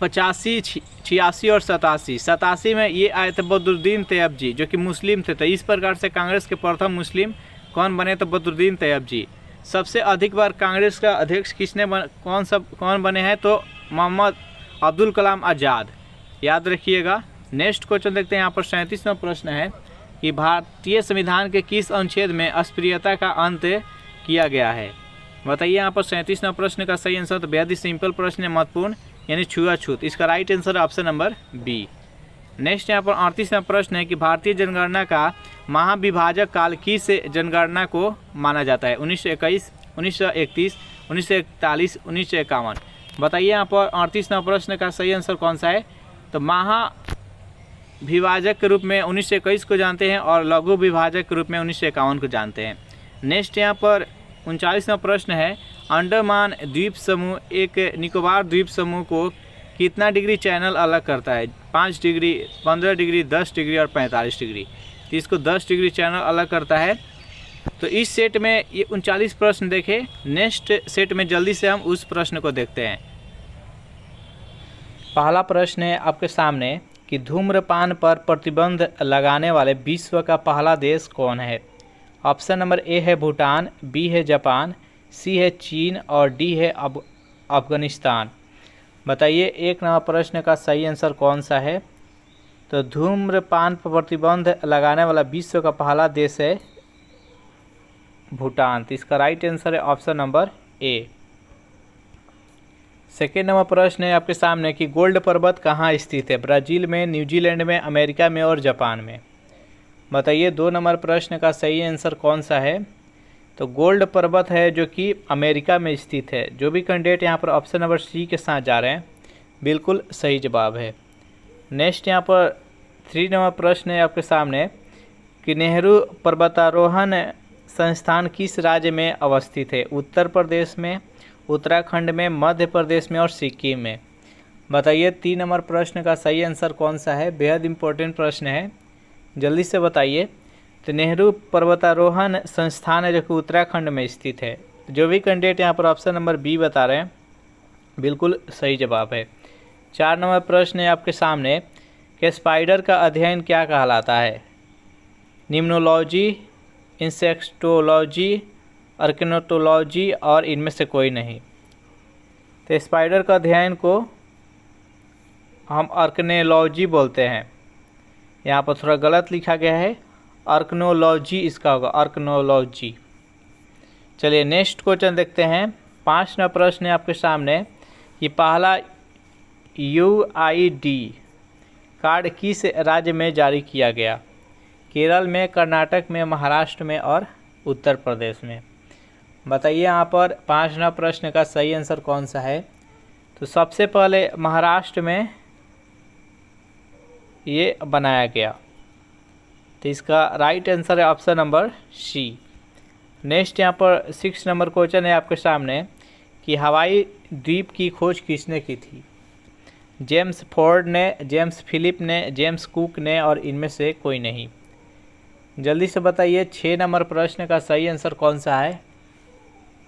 85, 86 और 87 में ये आए थे बदरुद्दीन तैयबजी, जो कि मुस्लिम थे। तो इस प्रकार से कांग्रेस के प्रथम मुस्लिम कौन बने तो बदरुद्दीन तैयबजी। सबसे अधिक बार कांग्रेस का अध्यक्ष किसने कौन बने हैं तो मोहम्मद अब्दुल कलाम आज़ाद, याद रखिएगा। नेक्स्ट क्वेश्चन देखते हैं। यहाँ पर 37वां प्रश्न है कि भारतीय संविधान के किस अनुच्छेद में अस्पृश्यता का अंत किया गया है। बताइए यहाँ पर 37वां प्रश्न का सही आंसर। तो बेहद ही सिंपल प्रश्न है, महत्वपूर्ण, यानी छुआछूत। इसका right answer option number B. Next यहाँ पर 38वां प्रश्न है कि भारतीय जनगणना का महाविभाजक काल किस जनगणना को माना जाता है। 1921, 1931, 1941, 1951। बताइए यहाँ पर 38वां प्रश्न का सही आंसर कौन सा है। तो महाविभाजक के रूप में 1921 को जानते हैं और लघु विभाजक के रूप में 1951 को जानते हैं। नेक्स्ट यहाँ पर 39वां प्रश्न है अंडमान द्वीप समूह एक निकोबार द्वीप समूह को कितना डिग्री चैनल अलग करता है। 5 डिग्री, 15 डिग्री, 10 डिग्री और 45 डिग्री। तो इसको 10 डिग्री चैनल अलग करता है। तो इस सेट में ये 39 प्रश्न देखे। नेक्स्ट सेट में जल्दी से हम उस प्रश्न को देखते हैं। पहला प्रश्न है आपके सामने कि धूम्रपान पर प्रतिबंध लगाने वाले विश्व का पहला देश कौन है। ऑप्शन नंबर ए है भूटान, बी है जापान, सी है चीन और डी है अफगानिस्तान। बताइए 1 नंबर प्रश्न का सही आंसर कौन सा है। तो धूम्रपान पर प्रतिबंध लगाने वाला विश्व का पहला देश है भूटान। तो इसका राइट आंसर है option number A. Second number प्रश्न है आपके सामने कि गोल्ड पर्वत कहाँ स्थित है? ब्राज़ील में, न्यूजीलैंड में, अमेरिका में और जापान में। बताइए 2 नंबर प्रश्न का सही आंसर कौन सा है? तो गोल्ड पर्वत है जो कि अमेरिका में स्थित है। जो भी कैंडिडेट यहाँ पर ऑप्शन नंबर सी के साथ जा रहे हैं बिल्कुल सही जवाब है। नेक्स्ट यहाँ पर 3 नंबर प्रश्न है आपके सामने कि नेहरू पर्वतारोहण संस्थान किस राज्य में अवस्थित है? उत्तर प्रदेश में, उत्तराखंड में, मध्य प्रदेश में और सिक्किम में। बताइए 3 नंबर प्रश्न का सही आंसर कौन सा है? बेहद इंपॉर्टेंट प्रश्न है, जल्दी से बताइए। तो नेहरू पर्वतारोहण संस्थान है जो कि उत्तराखंड में स्थित है। जो भी कैंडिडेट यहाँ पर ऑप्शन नंबर बी बता रहे हैं बिल्कुल सही जवाब है। 4 नंबर प्रश्न है आपके सामने कि स्पाइडर का अध्ययन क्या कहलाता है? निम्नोलॉजी, इंसेक्टोलॉजी, आर्कियोलॉजी और इनमें से कोई नहीं। तो स्पाइडर का अध्ययन को हम आर्कियोलॉजी बोलते हैं। यहाँ पर थोड़ा गलत लिखा गया है, आर्कियोलॉजी इसका होगा, आर्कियोलॉजी। चलिए नेक्स्ट क्वेश्चन देखते हैं। 5 नंबर प्रश्न है आपके सामने कि पहला UID कार्ड किस राज्य में जारी किया गया? केरल में, कर्नाटक में, महाराष्ट्र में और उत्तर प्रदेश में। बताइए यहाँ पर 5 नंबर प्रश्न का सही आंसर कौन सा है? तो सबसे पहले महाराष्ट्र में ये बनाया गया, तो इसका राइट आंसर है ऑप्शन नंबर सी। नेक्स्ट यहाँ पर 6 नंबर क्वेश्चन है आपके सामने कि हवाई द्वीप की खोज किसने की थी? जेम्स फोर्ड ने, जेम्स फिलिप ने, जेम्स कुक ने और इनमें से कोई नहीं। जल्दी से बताइए 6 नंबर प्रश्न का सही आंसर कौन सा है?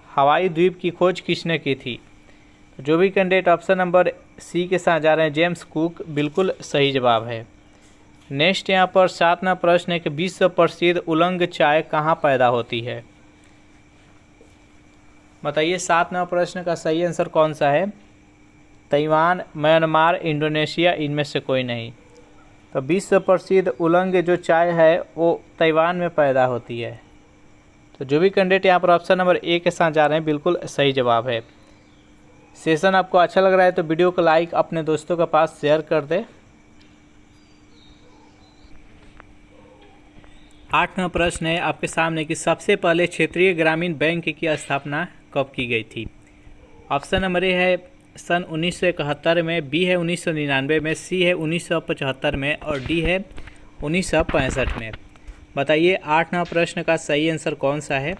हवाई द्वीप की खोज किसने की थी? जो भी कैंडिडेट ऑप्शन नंबर सी के साथ जा रहे हैं जेम्स कुक, बिल्कुल सही जवाब है। नेक्स्ट यहाँ पर 7 नंबर प्रश्न है कि विश्व प्रसिद्ध उलंग चाय कहाँ पैदा होती है? बताइए 7 नंबर प्रश्न का सही आंसर कौन सा है? ताइवान, म्यांमार, इंडोनेशिया, इनमें से कोई नहीं। तो विश्व प्रसिद्ध उलंग जो चाय है वो ताइवान में पैदा होती है। तो जो भी कैंडिडेट यहाँ पर ऑप्शन नंबर ए के साथ जा रहे हैं बिल्कुल सही जवाब है। सेशन आपको अच्छा लग रहा है तो वीडियो को लाइक अपने दोस्तों के पास शेयर कर दें। 8 नंबर प्रश्न है आपके सामने कि सबसे पहले क्षेत्रीय ग्रामीण बैंक की स्थापना कब की गई थी? ऑप्शन नंबर ए है सन 1971 में, बी है 1999 में, सी है 1975 में और डी है 1965 में। बताइए 8 नंबर प्रश्न का सही आंसर कौन सा है?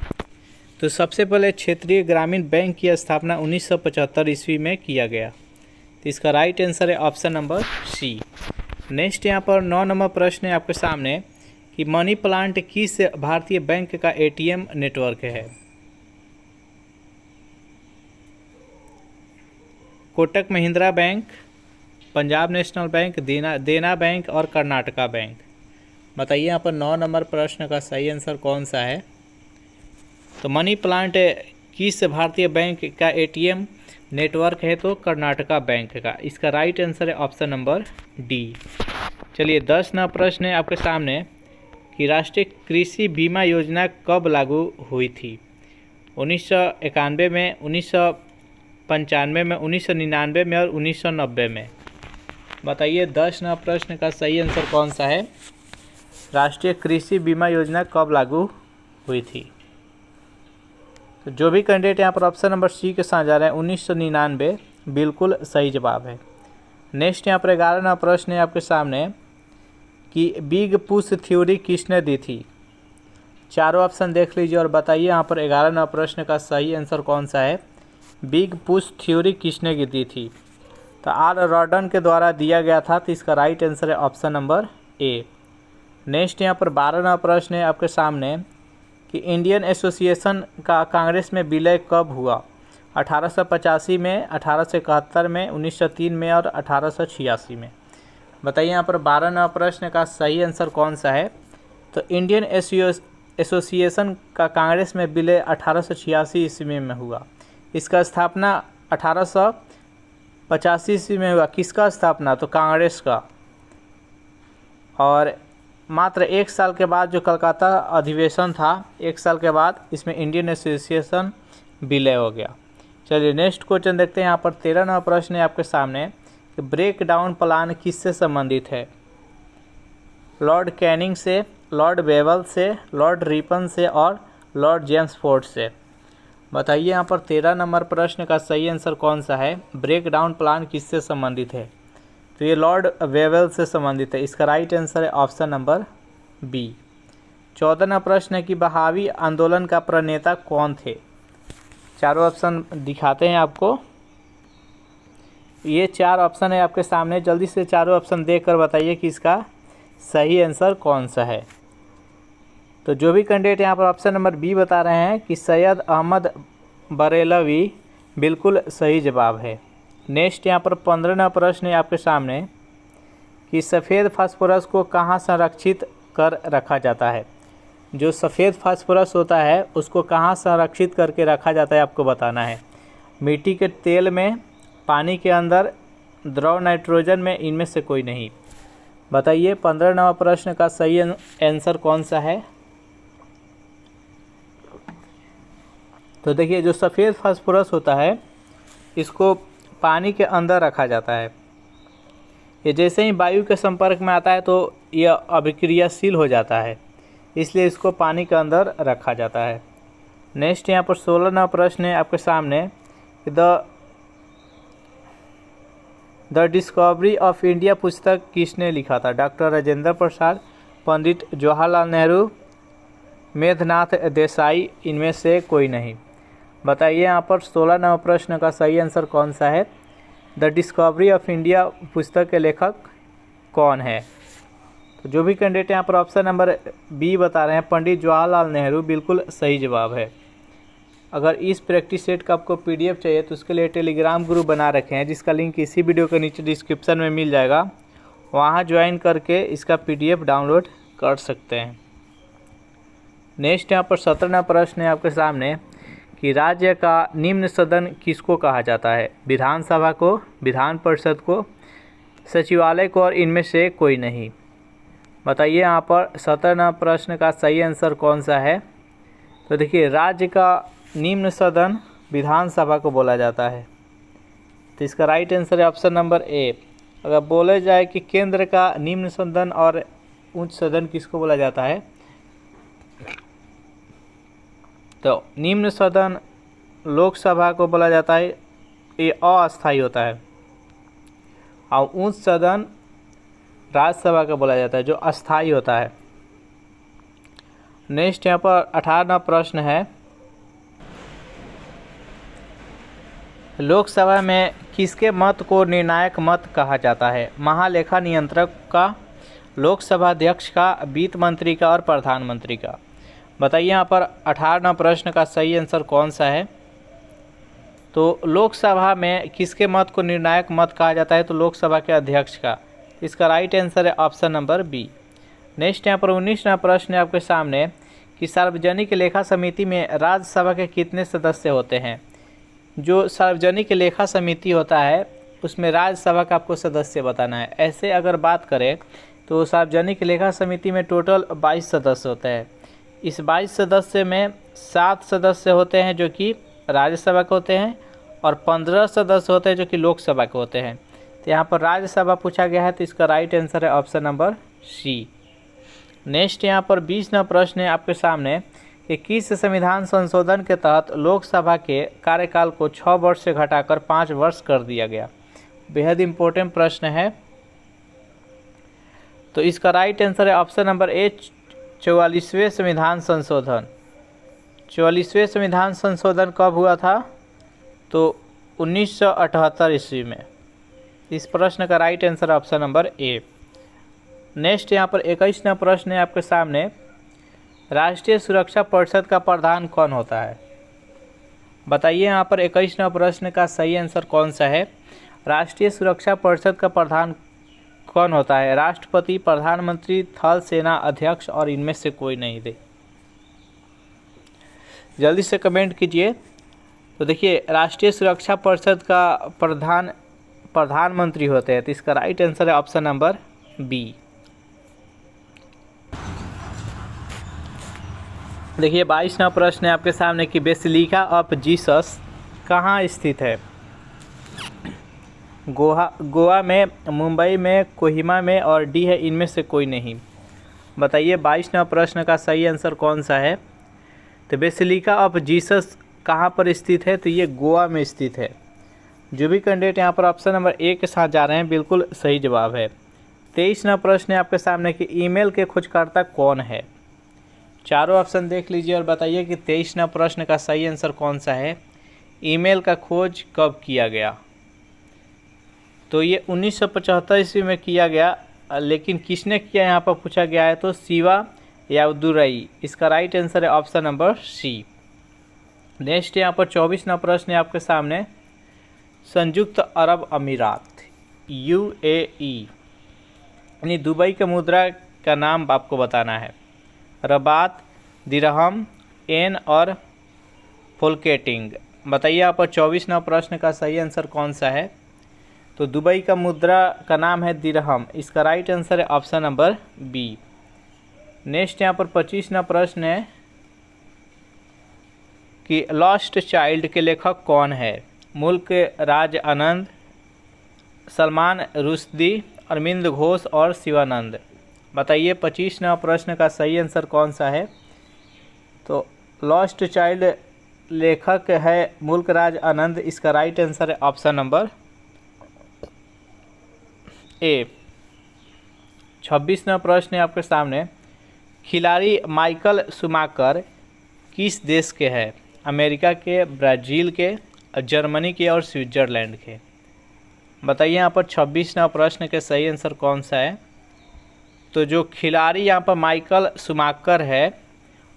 तो सबसे पहले क्षेत्रीय ग्रामीण बैंक की स्थापना 1975 ईस्वी में किया गया। तो इसका राइट आंसर है ऑप्शन नंबर सी। नेक्स्ट यहाँ पर 9 नंबर प्रश्न है आपके सामने कि मनी प्लांट किस भारतीय बैंक का ATM नेटवर्क है? Kotak Mahindra bank, Punjab national bank, देना बैंक और कर्नाटका बैंक। बताइए यहाँ पर 9 नंबर प्रश्न का सही आंसर कौन सा है? तो मनी प्लांट किस भारतीय बैंक का ATM नेटवर्क है? तो कर्नाटका बैंक का। इसका राइट आंसर है ऑप्शन नंबर डी। चलिए 10 नंबर प्रश्न है आपके सामने कि राष्ट्रीय कृषि बीमा योजना कब लागू हुई थी? 1991 में, 1995 में, 1999 में और 1990 में। बताइए 10 नंबर प्रश्न का सही आंसर कौन सा है? राष्ट्रीय कृषि बीमा योजना कब लागू हुई थी? तो जो भी कैंडिडेट यहाँ पर ऑप्शन नंबर सी के साथ जा रहे हैं 1999, बिल्कुल सही जवाब है। नेक्स्ट यहाँ पर 11 नंबर प्रश्न है आपके सामने कि बिग पुश थ्योरी किसने दी थी? चारों ऑप्शन देख लीजिए और बताइए यहाँ पर 11 नंबर प्रश्न का सही आंसर कौन सा है? बिग पुश थ्योरी किसने दी थी? तो आर रॉडन के द्वारा दिया गया था। तो इसका राइट आंसर है ऑप्शन नंबर ए। नेक्स्ट यहाँ पर 12 नंबर प्रश्न है आपके सामने कि इंडियन एसोसिएशन का कांग्रेस में विलय कब हुआ? 1885 में, 1871 में, 1903 में और 1886 में। बताइए यहाँ पर 12 नंबर प्रश्न का सही आंसर कौन सा है? तो इंडियन एसोसिएशन का कांग्रेस में विलय 1886 ईस्वी में हुआ। इसका स्थापना 1885 ईस्वी में हुआ। किसका स्थापना? तो कांग्रेस का। और मात्र 1 साल के बाद जो कलकत्ता अधिवेशन था, 1 साल के बाद इसमें इंडियन एसोसिएशन विलय हो गया। चलिए नेक्स्ट क्वेश्चन देखते हैं। यहाँ पर 13वां प्रश्न है आपके सामने कि ब्रेक डाउन प्लान किससे संबंधित है? लॉर्ड कैनिंग से, लॉर्ड वेवल से, लॉर्ड रिपन से और लॉर्ड जेम्स फोर्ड से। बताइए यहाँ पर 13 नंबर प्रश्न का सही आंसर कौन सा है? ब्रेक डाउन प्लान किससे संबंधित है? तो ये लॉर्ड वेवल से संबंधित है। इसका राइट आंसर है ऑप्शन नंबर बी। 14वां प्रश्न है कि बहावी आंदोलन का प्रणेता कौन थे? चारों ऑप्शन दिखाते हैं आपको। ये 4 ऑप्शन है आपके सामने, जल्दी से चारों ऑप्शन देखकर बताइए कि इसका सही आंसर कौन सा है। तो जो भी कैंडिडेट यहाँ पर ऑप्शन नंबर बी बता रहे हैं कि सैयद अहमद बरेलवी, बिल्कुल सही जवाब है। नेक्स्ट यहाँ पर 15वां प्रश्न है आपके सामने कि सफ़ेद फास्फोरस को कहाँ संरक्षित कर रखा जाता है? जो सफ़ेद फास्फोरस होता है उसको कहाँ संरक्षित करके रखा जाता है आपको बताना है। मिट्टी के तेल में, पानी के अंदर, द्रव नाइट्रोजन में, इनमें से कोई नहीं। बताइए 15वां प्रश्न का सही आंसर कौन सा है? तो देखिए जो सफ़ेद फास्फोरस होता है इसको पानी के अंदर रखा जाता है। ये जैसे ही वायु के संपर्क में आता है तो यह अभिक्रियाशील हो जाता है, इसलिए इसको पानी के अंदर रखा जाता है। नेक्स्ट यहाँ पर 16वां प्रश्न है आपके सामने। द डिस्कवरी ऑफ इंडिया पुस्तक किसने लिखा था? डॉक्टर राजेंद्र प्रसाद, पंडित जवाहरलाल नेहरू, मेघनाथ देसाई, इनमें से कोई नहीं। बताइए यहाँ पर 16वां प्रश्न का सही आंसर कौन सा है? द डिस्कवरी ऑफ इंडिया पुस्तक के लेखक कौन है? तो जो भी कैंडिडेट यहाँ पर ऑप्शन नंबर बी बता रहे हैं पंडित जवाहरलाल नेहरू, बिल्कुल सही जवाब है। अगर इस प्रैक्टिस सेट का आपको पीडीएफ चाहिए तो उसके लिए टेलीग्राम ग्रुप बना रखे हैं, जिसका लिंक इसी वीडियो के नीचे डिस्क्रिप्शन में मिल जाएगा। वहाँ ज्वाइन करके इसका पीडीएफ डाउनलोड कर सकते हैं। नेक्स्ट यहाँ पर 17वां प्रश्न है आपके सामने कि राज्य का निम्न सदन किसको कहा जाता है? विधानसभा को, विधान परिषद को, सचिवालय को और इनमें से कोई नहीं। बताइए यहाँ पर 17वां प्रश्न का सही आंसर कौन सा है? तो देखिए राज्य का निम्न सदन विधानसभा को बोला जाता है, तो इसका राइट आंसर है ऑप्शन नंबर ए। अगर बोला जाए कि केंद्र का निम्न सदन और उच्च सदन किसको बोला जाता है, तो निम्न सदन लोकसभा को बोला जाता है, ये अस्थायी होता है, और उच्च सदन राज्यसभा को बोला जाता है जो अस्थायी होता है। नेक्स्ट यहाँ पर 18वां प्रश्न है, लोकसभा में किसके मत को निर्णायक मत कहा जाता है? महालेखा नियंत्रक का, लोकसभा अध्यक्ष का, वित्त मंत्री का और प्रधानमंत्री का। बताइए यहाँ पर 18वां प्रश्न का सही आंसर कौन सा है? तो लोकसभा में किसके मत को निर्णायक मत कहा जाता है? तो लोकसभा के अध्यक्ष का। इसका राइट आंसर है ऑप्शन नंबर बी। नेक्स्ट यहाँ पर 19वां प्रश्न है आपके सामने कि सार्वजनिक लेखा समिति में राज्यसभा के कितने सदस्य होते हैं? जो सार्वजनिक लेखा समिति होता है उसमें राज्यसभा का आपको सदस्य बताना है। ऐसे अगर बात करें तो सार्वजनिक लेखा समिति में टोटल 22 सदस्य होते हैं। इस 22 सदस्य में 7 सदस्य होते हैं जो कि राज्यसभा के होते हैं और 15 सदस्य होते हैं जो कि लोकसभा के होते हैं। तो यहाँ पर राज्यसभा पूछा गया है, तो इसका राइट आंसर है ऑप्शन नंबर सी। नेक्स्ट यहाँ पर 20वां प्रश्न है आपके सामने कि किस संविधान संशोधन के तहत लोकसभा के कार्यकाल को 6 वर्ष से घटाकर 5 वर्ष कर दिया गया? बेहद इम्पोर्टेंट प्रश्न है। तो इसका राइट आंसर है ऑप्शन नंबर ए, 44वें संविधान संशोधन। 44वें संविधान संशोधन कब हुआ था? तो 1978 ईस्वी में। इस प्रश्न का right answer option number A. Next यहाँ पर 21वां प्रश्न है आपके सामने, राष्ट्रीय सुरक्षा परिषद का प्रधान कौन होता है? बताइए यहाँ पर 21वां प्रश्न का सही आंसर कौन सा है? राष्ट्रीय सुरक्षा परिषद का प्रधान कौन होता है? राष्ट्रपति, प्रधानमंत्री, थल सेना अध्यक्ष और इनमें से कोई नहीं दे। जल्दी से कमेंट कीजिए। तो देखिए राष्ट्रीय सुरक्षा परिषद का प्रधानमंत्री होते हैं, तो इसका राइट आंसर है ऑप्शन नंबर बी। देखिए 22वां प्रश्न है आपके सामने कि बेसिलिका ऑफ जीसस कहाँ स्थित है। गोवा में, मुंबई में, कोहिमा में और डी है इनमें से कोई नहीं। बताइए 22वां प्रश्न का सही आंसर कौन सा है। तो बेसिलिका ऑफ जीसस कहाँ पर स्थित है, तो ये गोवा में स्थित है। जो भी कैंडिडेट यहाँ पर ऑप्शन नंबर ए के साथ जा रहे हैं बिल्कुल सही जवाब है। 23वां प्रश्न है आपके सामने कि ईमेल के खोजकर्ता कौन है। चारों ऑप्शन देख लीजिए और बताइए कि 23वां प्रश्न का सही आंसर कौन सा है। ईमेल का खोज कब किया गया, तो ये 1975 ईस्वी में किया गया, लेकिन किसने किया यहाँ पर पूछा गया है, तो शिवा यावदुराई। इसका राइट आंसर है ऑप्शन नंबर सी। नेक्स्ट यहाँ पर 24वां प्रश्न है आपके सामने, संयुक्त अरब अमीरात UAE यानी दुबई के मुद्रा का नाम आपको बताना है। रबात, दिरहम, एन और फोल्केटिंग। बताइए यहाँ पर 24वां प्रश्न का सही आंसर कौन सा है। तो दुबई का मुद्रा का नाम है दिरहम। इसका राइट आंसर है ऑप्शन नंबर बी। नेक्स्ट यहाँ पर 25वां प्रश्न है कि लॉस्ट चाइल्ड के लेखक कौन है। मुल्क राज आनंद, सलमान रुश्दी, अरविंद घोष और शिवानंद। बताइए 25वां प्रश्न का सही आंसर कौन सा है। तो लॉस्ट चाइल्ड लेखक है मुल्क राज आनंद। इसका राइट आंसर है ऑप्शन नंबर ए। 26वां प्रश्न है आपके सामने, खिलाड़ी माइकल शुमाकर किस देश के हैं। अमेरिका के, ब्राज़ील के, जर्मनी के और स्विट्ज़रलैंड के। बताइए यहाँ पर 26वां प्रश्न के सही आंसर कौन सा है। तो जो खिलाड़ी यहाँ पर माइकल शुमाकर है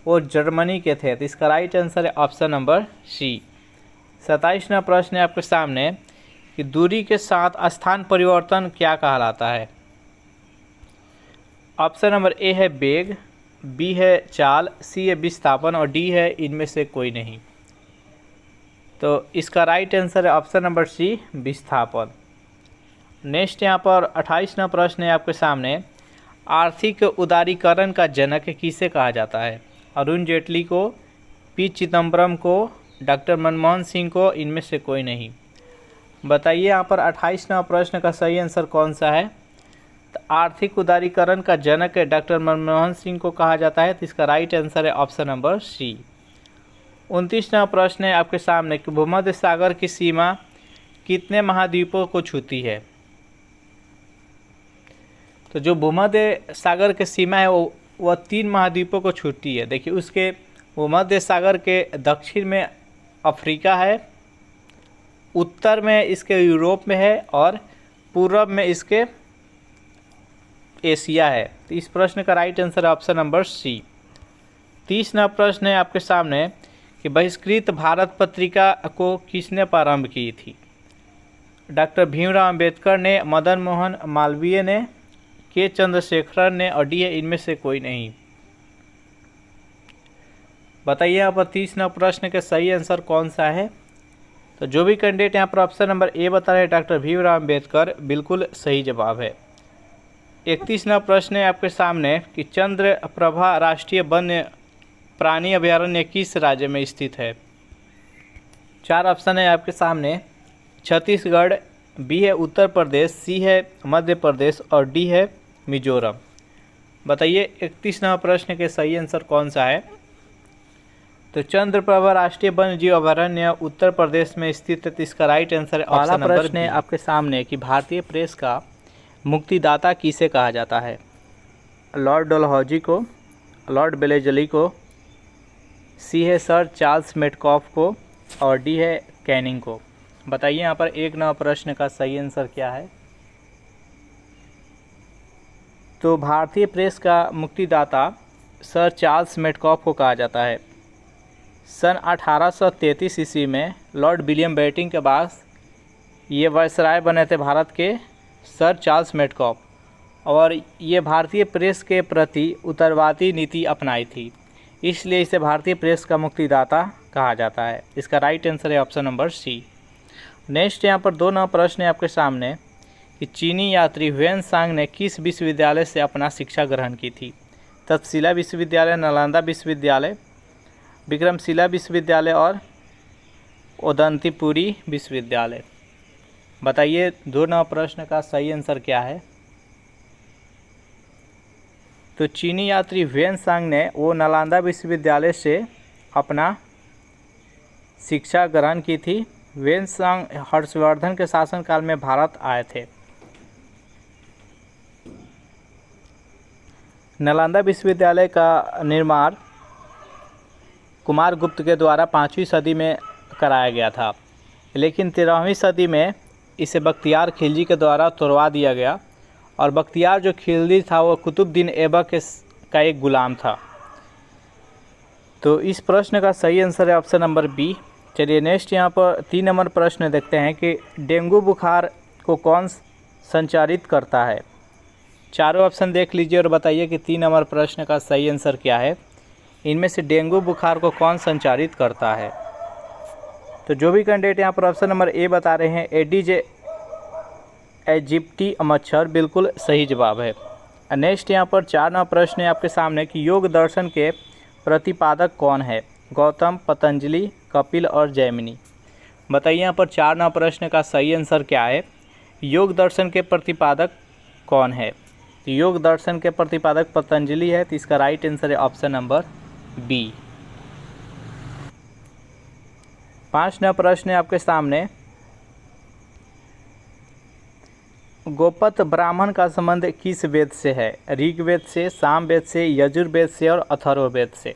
वो जर्मनी के थे, तो इसका राइट आंसर है ऑप्शन नंबर सी। 27वां प्रश्न है आपके सामने कि दूरी के साथ स्थान परिवर्तन क्या कहलाता है। ऑप्शन नंबर ए है वेग, बी है चाल, सी है विस्थापन और डी है इनमें से कोई नहीं। तो इसका राइट आंसर है ऑप्शन नंबर सी, विस्थापन। नेक्स्ट यहाँ पर 28वां प्रश्न है आपके सामने, आर्थिक उदारीकरण का जनक किसे कहा जाता है। अरुण जेटली को, पी चिदम्बरम को, डॉक्टर मनमोहन सिंह को, इनमें से कोई नहीं। बताइए यहाँ पर 28वां प्रश्न का सही आंसर कौन सा है। तो आर्थिक उदारीकरण का जनक डॉक्टर मनमोहन सिंह को कहा जाता है, तो इसका राइट आंसर है ऑप्शन नंबर सी। 29वां प्रश्न है आपके सामने कि भूमध्य सागर की सीमा कितने महाद्वीपों को छूती है। तो जो भूमध्य सागर की सीमा है वह 3 महाद्वीपों को छूती है। देखिए उसके भूमध्य सागर के दक्षिण में अफ्रीका है, उत्तर में इसके यूरोप में है और पूर्व में इसके एशिया है। तो इस प्रश्न का राइट आंसर है ऑप्शन नंबर सी। 30वां प्रश्न है आपके सामने कि बहिष्कृत भारत पत्रिका को किसने प्रारंभ की थी। डॉक्टर भीमराव अंबेडकर ने, मदन मोहन मालवीय ने, के चंद्रशेखरन ने और डी है इनमें से कोई नहीं। बताइए यहाँ पर 30वां प्रश्न के सही आंसर कौन सा है। तो जो भी कैंडिडेट यहाँ पर ऑप्शन नंबर ए बता रहे हैं डॉक्टर भीमराव अंबेडकर, बिल्कुल सही जवाब है। 31वां प्रश्न है आपके सामने कि चंद्रप्रभा राष्ट्रीय वन्य प्राणी अभयारण्य किस राज्य में स्थित है। 4 ऑप्शन है आपके सामने, छत्तीसगढ़, बी है उत्तर प्रदेश, सी है मध्य प्रदेश और डी है मिजोरम। बताइए 31वां प्रश्न के सही आंसर कौन सा है। तो चंद्रप्रभा राष्ट्रीय वन्य जीव अभयारण्य उत्तर प्रदेश में स्थित है, तो इसका राइट आंसर है ऑप्शन नंबर। प्रश्न है आपके सामने कि भारतीय प्रेस का मुक्तिदाता किसे कहा जाता है। लॉर्ड डलहौजी को, लॉर्ड वेलेस्ली को, सी है सर चार्ल्स मेटकॉफ को और डी है कैनिंग को। बताइए यहाँ पर 1 प्रश्न का सही आंसर क्या है। तो भारतीय प्रेस का मुक्तिदाता सर चार्ल्स मेटकॉफ को कहा जाता है। सन 1833 ईस्वी में लॉर्ड विलियम बेंटिंक के बाद ये वायसराय बने थे भारत के सर चार्ल्स मेटकॉफ, और ये भारतीय प्रेस के प्रति उत्तरवादी नीति अपनाई थी, इसलिए इसे भारतीय प्रेस का मुक्तिदाता कहा जाता है। इसका राइट आंसर है ऑप्शन नंबर सी। नेक्स्ट यहाँ पर 2 प्रश्न है आपके सामने कि चीनी यात्री ह्वेन सांग ने किस विश्वविद्यालय से अपना शिक्षा ग्रहण की थी। तक्षशिला विश्वविद्यालय, नालंदा विश्वविद्यालय, विक्रमशिला विश्वविद्यालय और उदंतीपुरी विश्वविद्यालय। बताइए 2 नंबर प्रश्न का सही आंसर क्या है। तो चीनी यात्री वेनसांग ने वो नालंदा विश्वविद्यालय से अपना शिक्षा ग्रहण की थी। वेनसांग हर्षवर्धन के शासनकाल में भारत आए थे। नालंदा विश्वविद्यालय का निर्माण कुमारगुप्त के द्वारा 5वीं सदी में कराया गया था, लेकिन 13वीं सदी में इसे बख्तियार खिलजी के द्वारा तोड़वा दिया गया और बख्तियार जो खिलजी था वो कुतुबुद्दीन ऐबक का एक गुलाम था। तो इस प्रश्न का सही आंसर है ऑप्शन नंबर बी। चलिए नेक्स्ट यहाँ पर 3 नंबर प्रश्न देखते हैं कि डेंगू बुखार को कौन संचारित करता है। चारों ऑप्शन देख लीजिए और बताइए कि 3 नंबर प्रश्न का सही आंसर क्या है। इनमें से डेंगू बुखार को कौन संचारित करता है। तो जो भी कैंडिडेट यहाँ पर ऑप्शन नंबर ए बता रहे हैं एडिस एजिप्टी मच्छर, बिल्कुल सही जवाब है। नेक्स्ट यहाँ पर 4 नंबर प्रश्न है आपके सामने कि योग दर्शन के प्रतिपादक कौन है। गौतम, पतंजलि, कपिल और जैमिनी। बताइए यहाँ पर 4 नंबर प्रश्न का सही आंसर क्या है। योग दर्शन के प्रतिपादक कौन है। तो योग दर्शन के प्रतिपादक पतंजलि है, तो इसका राइट आंसर है ऑप्शन नंबर बी। 5 नंबर प्रश्न है आपके सामने गोपत ब्राह्मण का संबंध किस वेद से है। ऋग्वेद से, सामवेद से, यजुर्वेद से और अथर्ववेद से।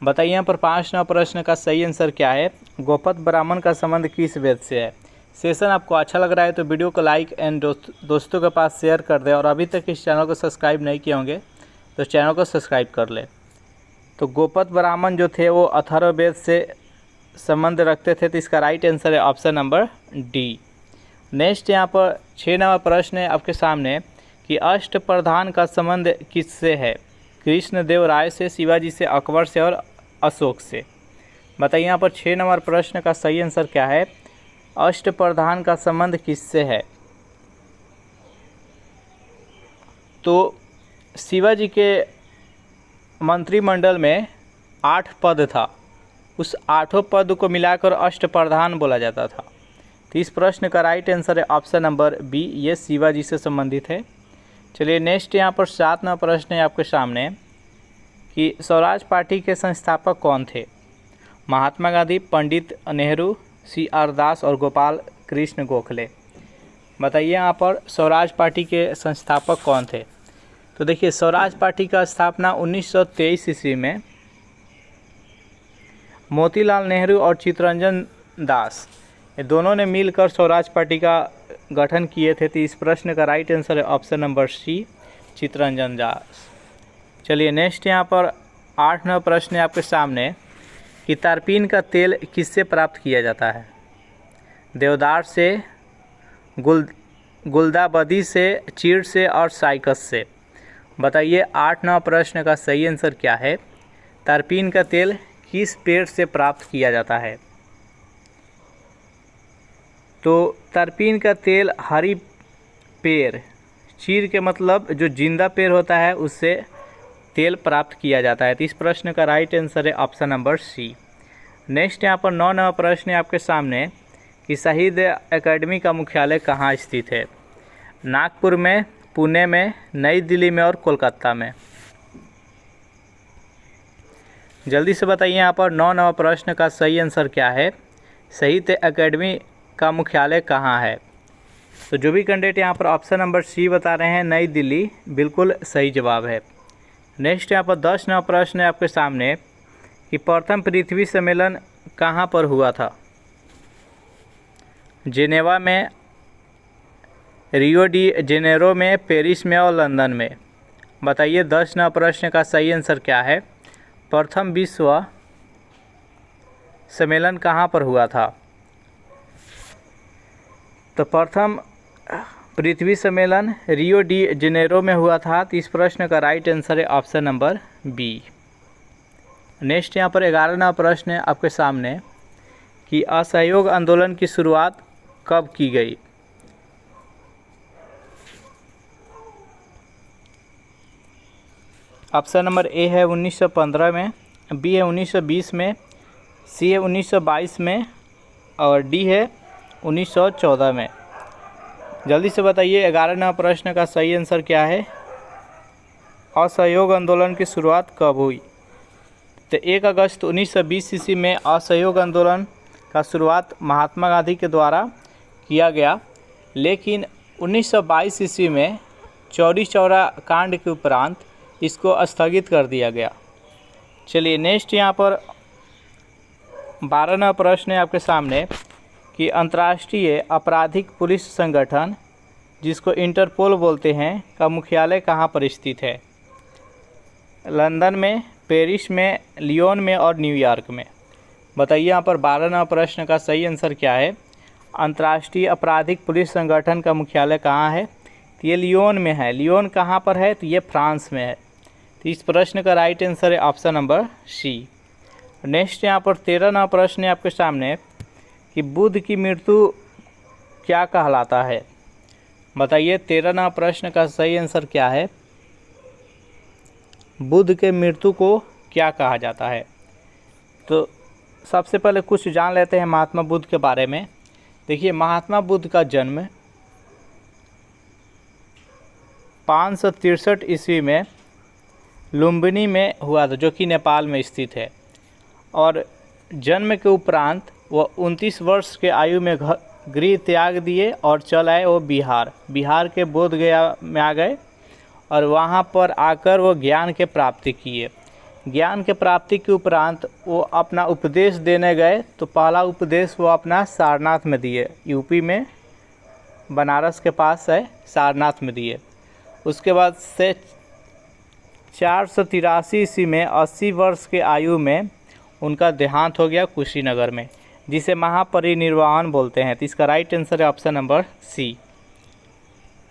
बताइए यहाँ पर 5 नंबर प्रश्न का सही आंसर क्या है। गोपत ब्राह्मण का संबंध किस वेद से है। सेशन आपको अच्छा लग रहा है तो वीडियो को लाइक एंड दोस्तों के पास शेयर कर दें और अभी तक इस चैनल को सब्सक्राइब नहीं किए होंगे तो चैनल को सब्सक्राइब कर लें। तो गोपत ब्राह्मण जो थे वो अथर्ववेद से संबंध रखते थे, तो इसका राइट आंसर है ऑप्शन नंबर डी। नेक्स्ट यहाँ पर 6 नंबर प्रश्न है आपके सामने कि अष्टप्रधान का संबंध किससे है। कृष्णदेव राय से, शिवाजी से, अकबर से और अशोक से। बताइए यहाँ पर 6 नंबर प्रश्न का सही आंसर क्या है। अष्टप्रधान का संबंध किससे है। तो शिवाजी के मंत्रिमंडल में 8 पद था, उस 8 पद को मिलाकर अष्टप्रधान बोला जाता था। तो इस प्रश्न का राइट आंसर है ऑप्शन नंबर बी, ये शिवाजी से संबंधित है। चलिए नेक्स्ट यहाँ पर 7 नंबर प्रश्न है आपके सामने कि स्वराज पार्टी के संस्थापक कौन थे। महात्मा गांधी, पंडित नेहरू, CR दास और गोपाल कृष्ण गोखले। बताइए यहाँ पर स्वराज पार्टी के संस्थापक कौन थे। तो देखिए स्वराज पार्टी का स्थापना 1923 ईस्वी में मोतीलाल नेहरू और चित्तरंजन दास, ये दोनों ने मिलकर स्वराज पार्टी का गठन किए थे। तो इस प्रश्न का राइट आंसर है ऑप्शन नंबर सी, चित्तरंजन दास। चलिए नेक्स्ट यहाँ पर 8 नंबर प्रश्न है आपके सामने कि तारपीन का तेल किससे प्राप्त किया जाता है। देवदार से, गुलदाबदी से, चीड़ से और साइकस से। बताइए 8 नंबर प्रश्न का सही आंसर क्या है। तारपीन का तेल किस पेड़ से प्राप्त किया जाता है। तो तारपीन का तेल हरी पेड़, चीड़ के मतलब जो जिंदा पेड़ होता है उससे तेल प्राप्त किया जाता है। तो इस प्रश्न का राइट आंसर है ऑप्शन नंबर सी। नेक्स्ट यहाँ पर 9 नंबर प्रश्न है आपके सामने कि साहित्य अकादमी का मुख्यालय कहाँ स्थित है। नागपुर में, पुणे में, नई दिल्ली में और कोलकाता में। जल्दी से बताइए यहाँ पर 9 नंबर प्रश्न का सही आंसर क्या है। साहित्य अकादमी का मुख्यालय कहाँ है। तो जो भी कैंडिडेट यहाँ पर ऑप्शन नंबर सी बता रहे हैं नई दिल्ली, बिल्कुल सही जवाब है। नेक्स्ट यहाँ पर 10 नंबर प्रश्न है आपके सामने कि प्रथम पृथ्वी सम्मेलन कहाँ पर हुआ था। जेनेवा में, रियो डी जेनेरो में, पेरिस में और लंदन में। बताइए 10 नंबर प्रश्न का सही आंसर क्या है। प्रथम विश्व सम्मेलन कहाँ पर हुआ था। तो प्रथम पृथ्वी सम्मेलन रियो डी जेनेरो में हुआ था। तो इस प्रश्न का राइट आंसर है ऑप्शन नंबर बी। नेक्स्ट यहाँ पर 11 नंबर प्रश्न है आपके सामने कि असहयोग आंदोलन की शुरुआत कब की गई। ऑप्शन नंबर ए है 1915 में, बी है 1920 में, सी है 1922 में और डी है 1914 में। जल्दी से बताइए 11 नंबर प्रश्न का सही आंसर क्या है। असहयोग आंदोलन की शुरुआत कब हुई? तो 1 अगस्त 1920 ईस्वी में असहयोग आंदोलन का शुरुआत महात्मा गांधी के द्वारा किया गया, लेकिन 1922 ईस्वी में चौरी चौरा कांड के उपरांत इसको स्थगित कर दिया गया। चलिए नेक्स्ट यहाँ पर 12 नंबर प्रश्न है आपके सामने कि अंतर्राष्ट्रीय आपराधिक पुलिस संगठन जिसको इंटरपोल बोलते हैं का मुख्यालय कहाँ पर स्थित है? लंदन में, पेरिस में, लियोन में और न्यूयॉर्क में। बताइए यहाँ पर 12 नंबर प्रश्न का सही आंसर क्या है। अंतर्राष्ट्रीय आपराधिक पुलिस संगठन का मुख्यालय कहाँ है? तो ये लियोन में है। लियोन कहाँ पर है? तो ये फ्रांस में है। तो इस प्रश्न का राइट आंसर है ऑप्शन नंबर सी। नेक्स्ट यहाँ पर 13 नंबर प्रश्न है आपके सामने कि बुद्ध की मृत्यु क्या कहलाता है? बताइए 13 नंबर प्रश्न का सही आंसर क्या है। बुद्ध के मृत्यु को क्या कहा जाता है? तो सबसे पहले कुछ जान लेते हैं महात्मा बुद्ध के बारे में। देखिए महात्मा बुद्ध का जन्म 563 ईस्वी में लुम्बिनी में हुआ था, जो कि नेपाल में स्थित है। और जन्म के उपरांत वह 29 वर्ष के आयु में गृह त्याग दिए और चल आए वो बिहार के बोधगया में आ गए और वहाँ पर आकर वो ज्ञान के प्राप्ति किए। ज्ञान के प्राप्ति के उपरांत वो अपना उपदेश देने गए, तो पहला उपदेश वो अपना सारनाथ में दिए, यूपी में बनारस के पास है सारनाथ में दिए। उसके बाद से 483 ईस्वी में 80 वर्ष के आयु में उनका देहांत हो गया कुशीनगर में, जिसे महापरिनिर्वाण बोलते हैं। तो इसका राइट आंसर है ऑप्शन नंबर सी।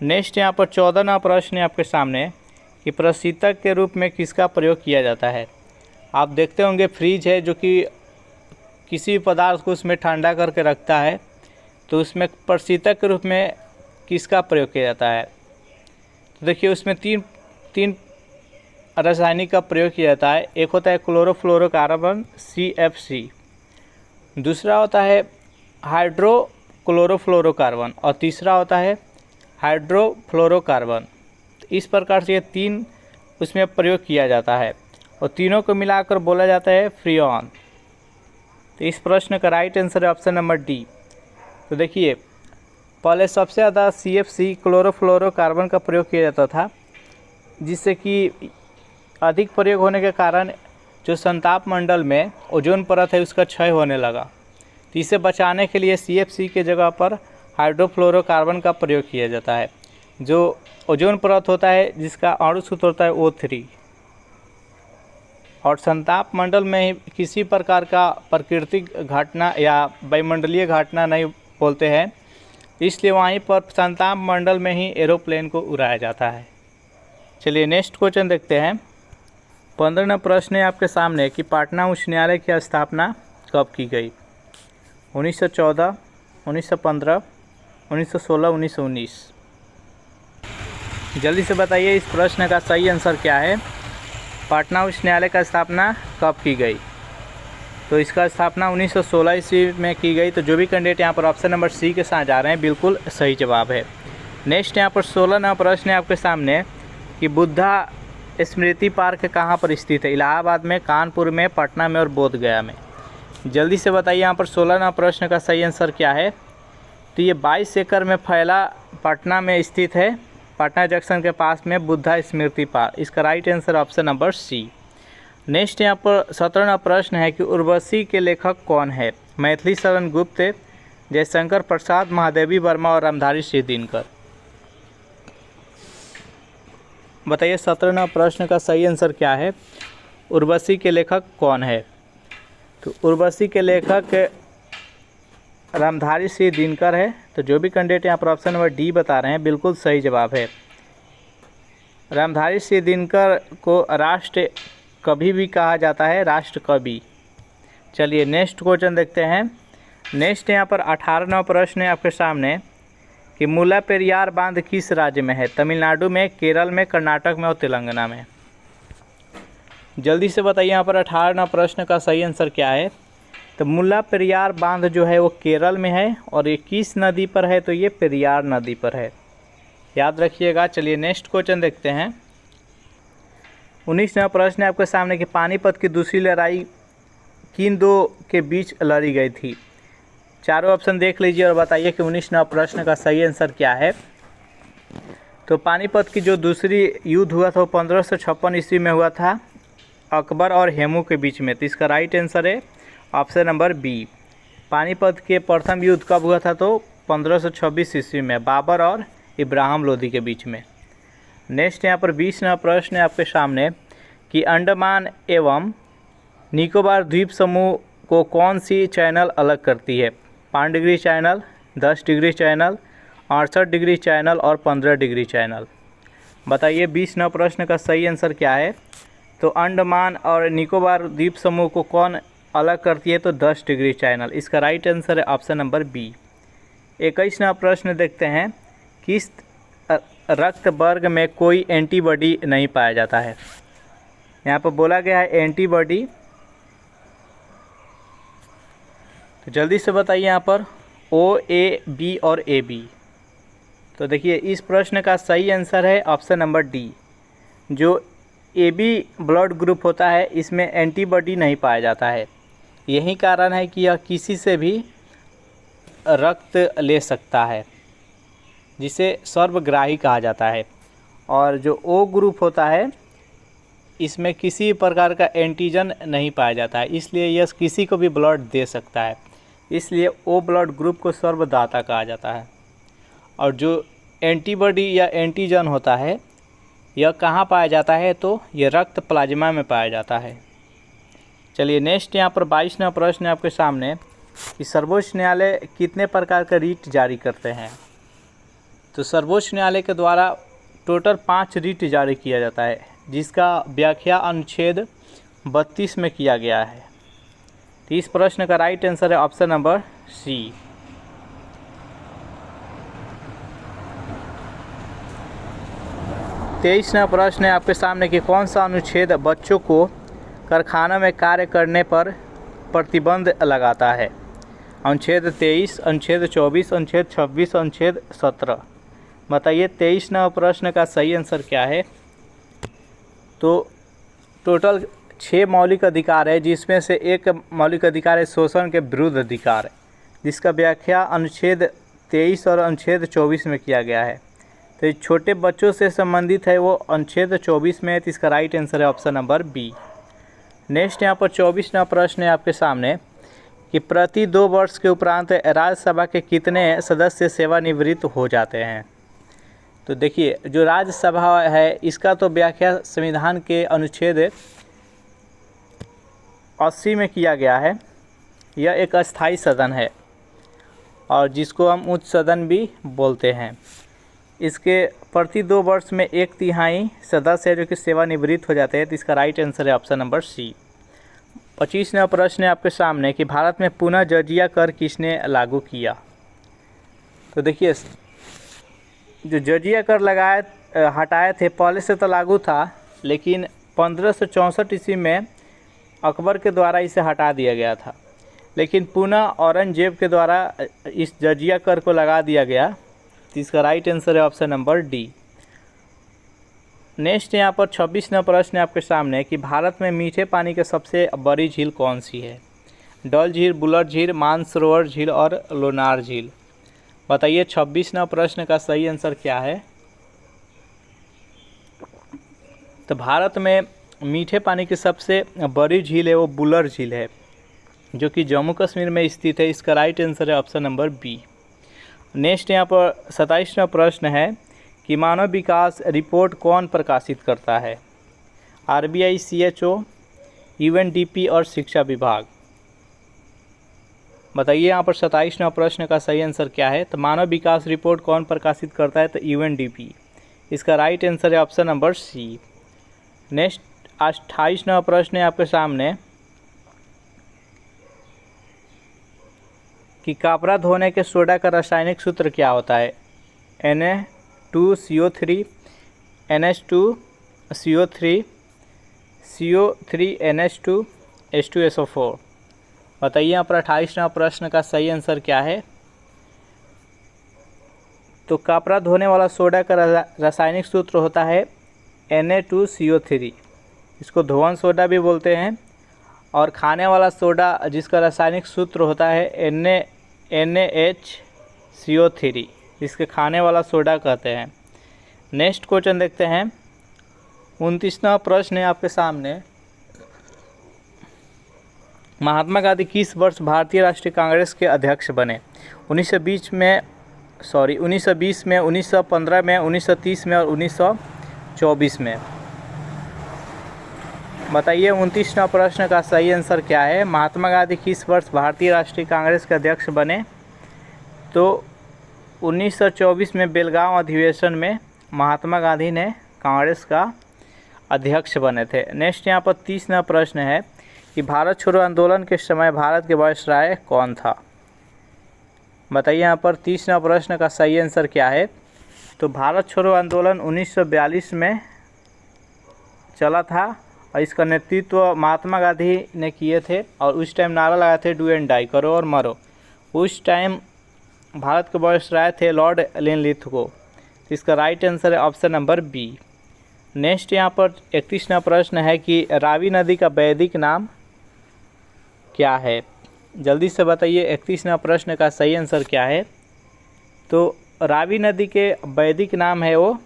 नेक्स्ट यहाँ पर 14 नंबर प्रश्न है आपके सामने कि प्रशीतक के रूप में किसका प्रयोग किया जाता है? आप देखते होंगे फ्रिज है जो कि किसी भी पदार्थ को उसमें ठंडा करके रखता है, तो उसमें प्रशीतक के रूप में किसका प्रयोग किया जाता है? तो देखिए उसमें तीन रासायनिक का प्रयोग किया जाता है। एक होता है क्लोरोफ्लोरोकार्बन CFC, दूसरा होता है हाइड्रोक्लोरोफ्लोरोकार्बन और तीसरा होता है हाइड्रोफ्लोरोकार्बन। इस प्रकार से ये 3 उसमें प्रयोग किया जाता है और तीनों को मिलाकर बोला जाता है फ्रियॉन। तो इस प्रश्न का राइट आंसर है ऑप्शन नंबर डी। तो देखिए पहले सबसे ज़्यादा CFC क्लोरोफ्लोरोकार्बन का प्रयोग किया जाता था, जिससे कि अधिक प्रयोग होने के कारण जो संताप मंडल में ओजोन परत है उसका क्षय होने लगा। तो इसे बचाने के लिए CFC के जगह पर हाइड्रोफ्लोरोकार्बन का प्रयोग किया जाता है। जो ओजोन परत होता है जिसका अणु सूत्र होता है O3, और संताप मंडल में किसी प्रकार का प्राकृतिक घटना या वायुमंडलीय घटना नहीं बोलते हैं, इसलिए वहीं पर संताप मंडल में ही एरोप्लेन को उड़ाया जाता है। चलिए नेक्स्ट क्वेश्चन देखते हैं। 15 नंबर प्रश्न है आपके सामने कि पटना उच्च न्यायालय की स्थापना कब की गई? 1914, 1915, 1916, 1919। जल्दी से बताइए इस प्रश्न का सही आंसर क्या है। पटना उच्च न्यायालय का स्थापना कब की गई? तो इसका स्थापना 1916 ईस्वी में की गई। तो जो भी कैंडिडेट यहाँ पर ऑप्शन नंबर सी के साथ जा रहे हैं बिल्कुल सही जवाब है। नेक्स्ट यहाँ पर 16 नंबर प्रश्न है आपके सामने कि बुद्धा स्मृति पार्क कहाँ पर स्थित है? इलाहाबाद में, कानपुर में, पटना में और बोधगया में। जल्दी से बताइए यहाँ पर 16 नंबर प्रश्न का सही आंसर क्या है। तो ये 22 एकड़ में फैला पटना में स्थित है, पटना जंक्शन के पास में बुद्धा स्मृति पार्क। इसका right answer option number C. Next यहाँ पर 17 नंबर प्रश्न है कि उर्वशी के लेखक कौन है? मैथिली शरण गुप्त, जयशंकर प्रसाद, महादेवी वर्मा और रामधारी सिंह दिनकर। बताइए 17 नंबर प्रश्न का सही आंसर क्या है। उर्वशी के लेखक कौन है? तो उर्वशी के लेखक रामधारी सिंह दिनकर है। तो जो भी कैंडिडेट यहाँ पर ऑप्शन नंबर डी बता रहे हैं बिल्कुल सही जवाब है। रामधारी सिंह दिनकर को राष्ट्र कवि भी कहा जाता है, राष्ट्र कवि। चलिए नेक्स्ट क्वेश्चन देखते हैं। नेक्स्ट यहाँ पर 18 नंबर प्रश्न है आपके सामने कि मुल्ला पेरियार बांध किस राज्य में है? तमिलनाडु में, केरल में, कर्नाटक में और तेलंगाना में। जल्दी से बताइए यहाँ पर 18वां प्रश्न का सही आंसर क्या है। तो मुल्ला पेरियार बांध जो है वो केरल में है और ये किस नदी पर है, तो ये पेरियार नदी पर है, याद रखिएगा। चलिए नेक्स्ट क्वेश्चन देखते हैं। 19वां प्रश्न है आपके सामने कि पानीपत की दूसरी लड़ाई किन दो के बीच लड़ी गई थी। चारों ऑप्शन देख लीजिए और बताइए कि 19वां प्रश्न का सही आंसर क्या है। तो पानीपत की जो दूसरी युद्ध हुआ था वो 1556 ईस्वी में हुआ था, अकबर और हेमू के बीच में। तो इसका राइट आंसर है ऑप्शन नंबर बी। पानीपत के प्रथम युद्ध कब हुआ था, तो 1526 ईस्वी में, बाबर और इब्राहिम लोदी के बीच में। नेक्स्ट यहाँ पर 20वां प्रश्न है आपके सामने कि अंडमान एवं निकोबार द्वीप समूह को कौन सी चैनल अलग करती है। 5 degree channel, 10 degree channel, 68 degree channel और 15 डिग्री चैनल। बताइए 20वां प्रश्न का सही आंसर क्या है। तो अंडमान और निकोबार द्वीप समूह को कौन अलग करती है, तो 10 डिग्री चैनल। इसका राइट आंसर है ऑप्शन नंबर बी। 21वां प्रश्न देखते हैं, किस रक्त वर्ग में कोई एंटीबॉडी नहीं पाया जाता है। यहाँ पर बोला गया है एंटीबॉडी, तो जल्दी से बताइए यहाँ पर ओ, ए, बी और ए बी। तो देखिए इस प्रश्न का सही आंसर है ऑप्शन नंबर डी। जो ए बी ब्लड ग्रुप होता है इसमें एंटीबॉडी नहीं पाया जाता है, यही कारण है कि यह किसी से भी रक्त ले सकता है, जिसे सर्वग्राही कहा जाता है। और जो ओ ग्रुप होता है इसमें किसी प्रकार का एंटीजन नहीं पाया जाता है, इसलिए यह किसी को भी ब्लड दे सकता है, इसलिए ओ ब्लड ग्रुप को सर्वदाता कहा जाता है। और जो एंटीबॉडी या एंटीजन होता है यह कहाँ पाया जाता है, तो यह रक्त प्लाज्मा में पाया जाता है। चलिए नेक्स्ट यहाँ पर 22वां प्रश्न है आपके सामने कि सर्वोच्च न्यायालय कितने प्रकार का रीट जारी करते हैं। तो सर्वोच्च न्यायालय के द्वारा टोटल 5 रीट जारी किया जाता है, जिसका व्याख्या अनुच्छेद 32 में किया गया है। तो इस प्रश्न का राइट आंसर है ऑप्शन नंबर सी। तेईसवां प्रश्न है आपके सामने कि कौन सा अनुच्छेद बच्चों को कारखाना में कार्य करने पर प्रतिबंध लगाता है। अनुच्छेद 23, अनुच्छेद 24, अनुच्छेद 26, अनुच्छेद 17। बताइए 23वां प्रश्न का सही आंसर क्या है। तो टोटल 6 मौलिक अधिकार है, जिसमें से एक मौलिक अधिकार है शोषण के विरुद्ध अधिकार, जिसका व्याख्या अनुच्छेद 23 और अनुच्छेद 24 में किया गया है। तो छोटे बच्चों से संबंधित है वो अनुच्छेद 24 में है, तो इसका राइट आंसर है ऑप्शन नंबर बी। नेक्स्ट यहाँ पर 24वां प्रश्न है आपके सामने कि प्रति 2 वर्ष के उपरांत राज्यसभा के कितने सदस्य सेवानिवृत्त हो जाते हैं। तो देखिए जो राज्यसभा है इसका तो व्याख्या संविधान के अनुच्छेद 80 में किया गया है। यह एक अस्थाई सदन है और जिसको हम उच्च सदन भी बोलते हैं। इसके प्रति 2 वर्ष में 1/3 सदस्य है जो कि सेवानिवृत्त हो जाते हैं, तो इसका राइट आंसर है ऑप्शन नंबर सी। 25वां प्रश्न है आपके सामने कि भारत में पुनः जजिया कर किसने लागू किया। तो देखिए जो जजिया कर हटाए थे, पहले से तो लागू था, लेकिन 1564 ईस्वी में अकबर के द्वारा इसे हटा दिया गया था, लेकिन पुनः औरंगजेब के द्वारा इस जजिया कर को लगा दिया गया। इसका राइट आंसर है ऑप्शन नंबर डी। नेक्स्ट यहाँ पर 26वां प्रश्न है आपके सामने कि भारत में मीठे पानी की सबसे बड़ी झील कौन सी है। डल झील, बुलर झील, मानसरोवर झील और लोनार झील। बताइए 26वां प्रश्न का सही आंसर क्या है। तो भारत में मीठे पानी की सबसे बड़ी झील है वो बुलर झील है, जो कि जम्मू कश्मीर में स्थित है। इसका राइट आंसर है ऑप्शन नंबर बी। नेक्स्ट यहाँ पर 27वां प्रश्न है कि मानव विकास रिपोर्ट कौन प्रकाशित करता है। RBI, CHO, UNDP और शिक्षा विभाग। बताइए यहाँ पर 27वां प्रश्न का सही आंसर क्या है। तो मानव विकास रिपोर्ट कौन प्रकाशित करता है, तो UNDP। इसका राइट आंसर है ऑप्शन नंबर सी। नेक्स्ट 28वां प्रश्न है आपके सामने कि कपड़ा धोने के सोडा का रासायनिक सूत्र क्या होता है। Na2CO3, NH2CO3, CO3NH2H2SO4। बताइए यहाँ पर 28वां प्रश्न का सही आंसर क्या है। तो कपड़ा धोने वाला सोडा का रासायनिक सूत्र होता है Na2CO3, इसको धोवन सोडा भी बोलते हैं। और खाने वाला सोडा जिसका रासायनिक सूत्र होता है NaHCO3, जिसके खाने वाला सोडा कहते हैं। नेक्स्ट क्वेश्चन देखते हैं। 29वां प्रश्न है आपके सामने। महात्मा गांधी किस वर्ष भारतीय राष्ट्रीय कांग्रेस के अध्यक्ष बने? 1920 में, 1915 में, 1930 में और 1924 में। बताइए 29वां प्रश्न का सही आंसर क्या है। महात्मा गांधी किस वर्ष भारतीय राष्ट्रीय कांग्रेस के अध्यक्ष बने? तो 1924 में बेलगांव अधिवेशन में महात्मा गांधी ने कांग्रेस का अध्यक्ष बने थे। नेक्स्ट यहाँ पर 30वां प्रश्न है कि भारत छोड़ो आंदोलन के समय भारत के वायसराय कौन था? बताइए यहाँ पर 30वां प्रश्न का सही आंसर क्या है। तो भारत छोड़ो आंदोलन 1942 में चला था और इसका नेतृत्व महात्मा गांधी ने किए थे और उस टाइम नारा लगाए थे डू एंड डाई, करो और मरो। उस टाइम भारत के वायसराय थे लॉर्ड लिनलिथगो। इसका राइट आंसर है ऑप्शन नंबर बी। नेक्स्ट यहाँ पर 31वां प्रश्न है कि रावी नदी का वैदिक नाम क्या है? जल्दी से बताइए 31वां प्रश्न का सही आंसर क्या है। तो रावी नदी के वैदिक नाम है वो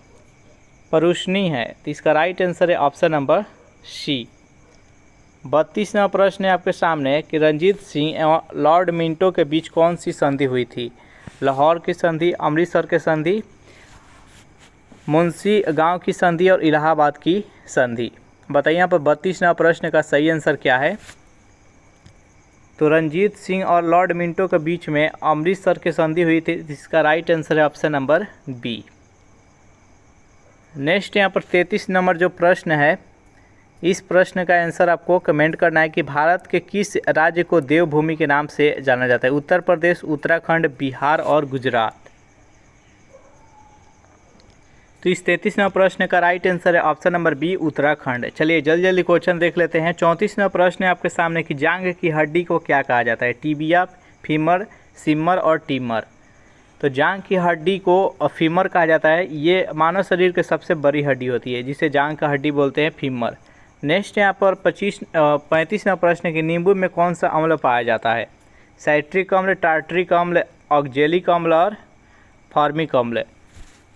परुष्णी है। तो इसका राइट आंसर है ऑप्शन नंबर सी। 32वां प्रश्न है आपके सामने कि रंजीत सिंह एवं लॉर्ड मिंटो के बीच कौन सी संधि हुई थी? लाहौर की संधि, अमृतसर की संधि, मुंशी गांव की संधि और इलाहाबाद की संधि। बताइए यहाँ पर 32वां प्रश्न का सही आंसर क्या है। तो रंजीत सिंह और लॉर्ड मिंटो के बीच में अमृतसर की संधि हुई थी, जिसका राइट आंसर है ऑप्शन नंबर बी। नेक्स्ट यहाँ पर 33 नंबर जो प्रश्न है, इस प्रश्न का आंसर आपको कमेंट करना है कि भारत के किस राज्य को देवभूमि के नाम से जाना जाता है? उत्तर प्रदेश, उत्तराखंड, बिहार और गुजरात। तो इस 33वां प्रश्न का राइट आंसर है ऑप्शन नंबर बी, उत्तराखंड। चलिए जल्दी क्वेश्चन देख लेते हैं। 34वां प्रश्न है आपके सामने कि जांघ की हड्डी को क्या कहा जाता है? टीबिया, फीमर, सिमर और टीमर। तो जांघ की हड्डी को फीमर कहा जाता है। ये मानव शरीर की सबसे बड़ी हड्डी होती है, जिसे जांघ का हड्डी बोलते हैं, फीमर। नेक्स्ट यहाँ पर 35वां प्रश्न कि नींबू में कौन सा अम्ल पाया जाता है? साइट्रिक अम्ल, टार्टरिक अम्ल, ऑक्जेलिक अम्ल और फॉर्मिक अम्ल।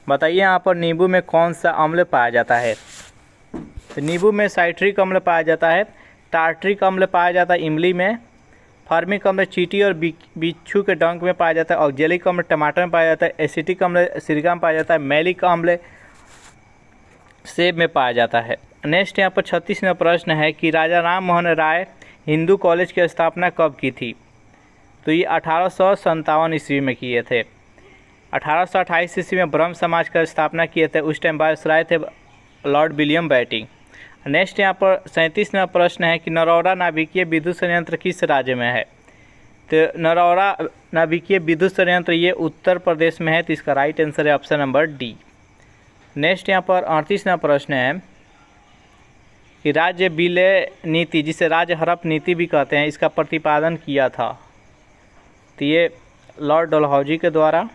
बताइए यहाँ पर नींबू में कौन सा अम्ल पाया जाता है? तो नींबू में साइट्रिक अम्ल पाया जाता है, टार्टरिक अम्ल पाया जाता है इमली में, फॉर्मिक अम्ल चींटी और बिच्छू के डंक में पाया जाता है, ऑक्जेलिक अम्ल टमाटर में पाया जाता है, एसिटिक अम्ल सिरका में पाया जाता है, मैलिक अम्ल सेब में पाया जाता है। नेक्स्ट यहाँ पर 36वां प्रश्न है कि राजा राम मोहन राय हिंदू कॉलेज की स्थापना कब की थी? तो ये 1857 ईस्वी में किए थे। 1828 ईस्वी में ब्रह्म समाज का स्थापना किए थे। उस टाइम वायसराय थे लॉर्ड विलियम बेंटिंक। नेक्स्ट यहाँ पर 37वां प्रश्न है कि नरौरा नाभिकीय विद्युत संयंत्र किस राज्य में है? तो नरौरा नाभिकीय विद्युत संयंत्र ये उत्तर प्रदेश में है। तो इसका राइट आंसर है ऑप्शन नंबर डी। नेक्स्ट यहाँ पर 38वां प्रश्न है कि राज्य विलय नीति, जिसे राज्य हड़प नीति भी कहते हैं, इसका प्रतिपादन किया था? तो ये लॉर्ड डलहौजी के द्वारा।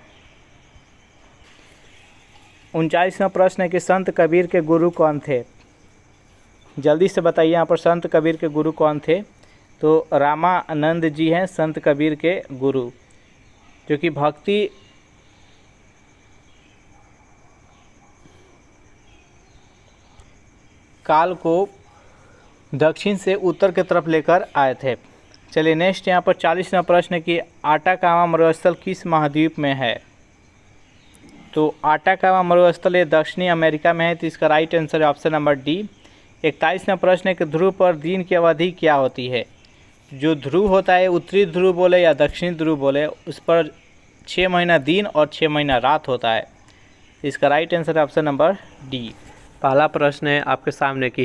39वां प्रश्न है कि संत कबीर के गुरु कौन थे? जल्दी से बताइए यहाँ पर संत कबीर के गुरु कौन थे? तो रामानंद जी हैं संत कबीर के गुरु, जो कि भक्ति काल को दक्षिण से उत्तर की तरफ लेकर आए थे। चलिए नेक्स्ट यहाँ पर 40वां प्रश्न कि आटाकामा मरुस्थल किस महाद्वीप में है? तो आटाकामा मरुस्थल ये दक्षिणी अमेरिका में है। तो इसका राइट आंसर है ऑप्शन नंबर डी। 41वां प्रश्न है कि ध्रुव पर दिन की अवधि क्या होती है? जो ध्रुव होता है, उत्तरी ध्रुव बोले या दक्षिणी ध्रुव बोले, उस पर 6 महीना दिन और 6 महीना रात होता है। इसका राइट आंसर है ऑप्शन नंबर डी। पहला प्रश्न है आपके सामने कि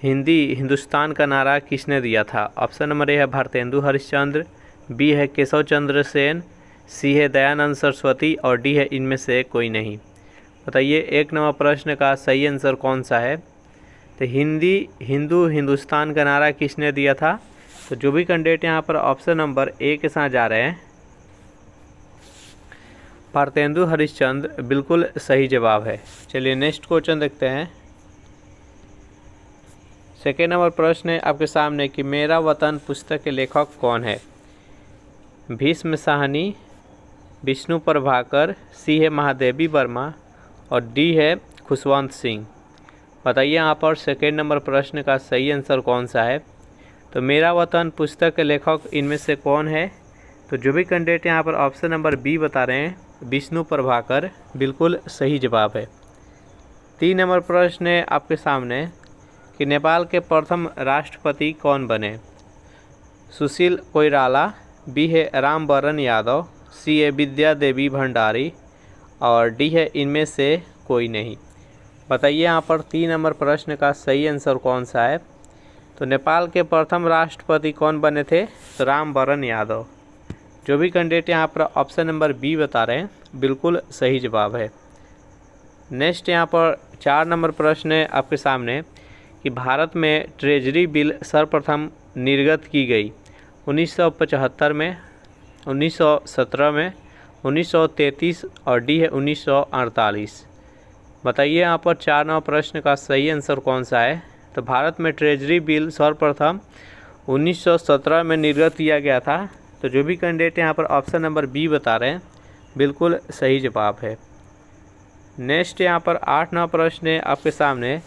हिंदुस्तान का नारा किसने दिया था? ऑप्शन नंबर ए है भारतेंदु हरिश्चंद्र, बी है केशव चंद्र सेन, सी है दयानंद सरस्वती और डी है इनमें से कोई नहीं। बताइए 1 नंबर प्रश्न का सही आंसर कौन सा है? तो हिंदू हिंदुस्तान का नारा किसने दिया था? तो जो भी कैंडिडेट यहाँ पर ऑप्शन नंबर ए के साथ जा रहे हैं, भारतेंदु हरिश्चंद्र, बिल्कुल सही जवाब है। चलिए नेक्स्ट क्वेश्चन देखते हैं। सेकेंड नंबर प्रश्न है आपके सामने कि मेरा वतन पुस्तक के लेखक कौन है? भीष्म साहनी, विष्णु प्रभाकर, सी है महादेवी वर्मा और डी है खुशवंत सिंह। बताइए यहाँ पर सेकेंड नंबर प्रश्न का सही आंसर कौन सा है? तो मेरा वतन पुस्तक के लेखक इनमें से कौन है? तो जो भी कैंडिडेट यहाँ पर ऑप्शन नंबर बी बता रहे हैं, विष्णु प्रभाकर, बिल्कुल सही जवाब है। 3 नंबर प्रश्न है आपके सामने कि नेपाल के प्रथम राष्ट्रपति कौन बने? सुशील कोइराला, बी है रामवरण यादव, सी है विद्या देवी भंडारी और डी है इनमें से कोई नहीं। बताइए यहाँ पर 3 नंबर प्रश्न का सही आंसर कौन सा है? तो नेपाल के प्रथम राष्ट्रपति कौन बने थे? तो रामवरण यादव। जो भी कैंडिडेट यहाँ पर ऑप्शन नंबर बी बता रहे हैं, बिल्कुल सही जवाब है। नेक्स्ट यहाँ पर 4 नंबर प्रश्न है आपके सामने कि भारत में ट्रेजरी बिल सर्वप्रथम निर्गत की गई 1975 में, 1917 में, 1933 और डी है 1948। बताइए यहाँ पर 4 नंबर प्रश्न का सही आंसर कौन सा है? तो भारत में ट्रेजरी बिल सर्वप्रथम 1917 में निर्गत किया गया था। तो जो भी कैंडिडेट यहाँ पर ऑप्शन नंबर बी बता रहे हैं, बिल्कुल सही जवाब है। नेक्स्ट यहाँ पर 8 नंबर प्रश्न है आपके सामने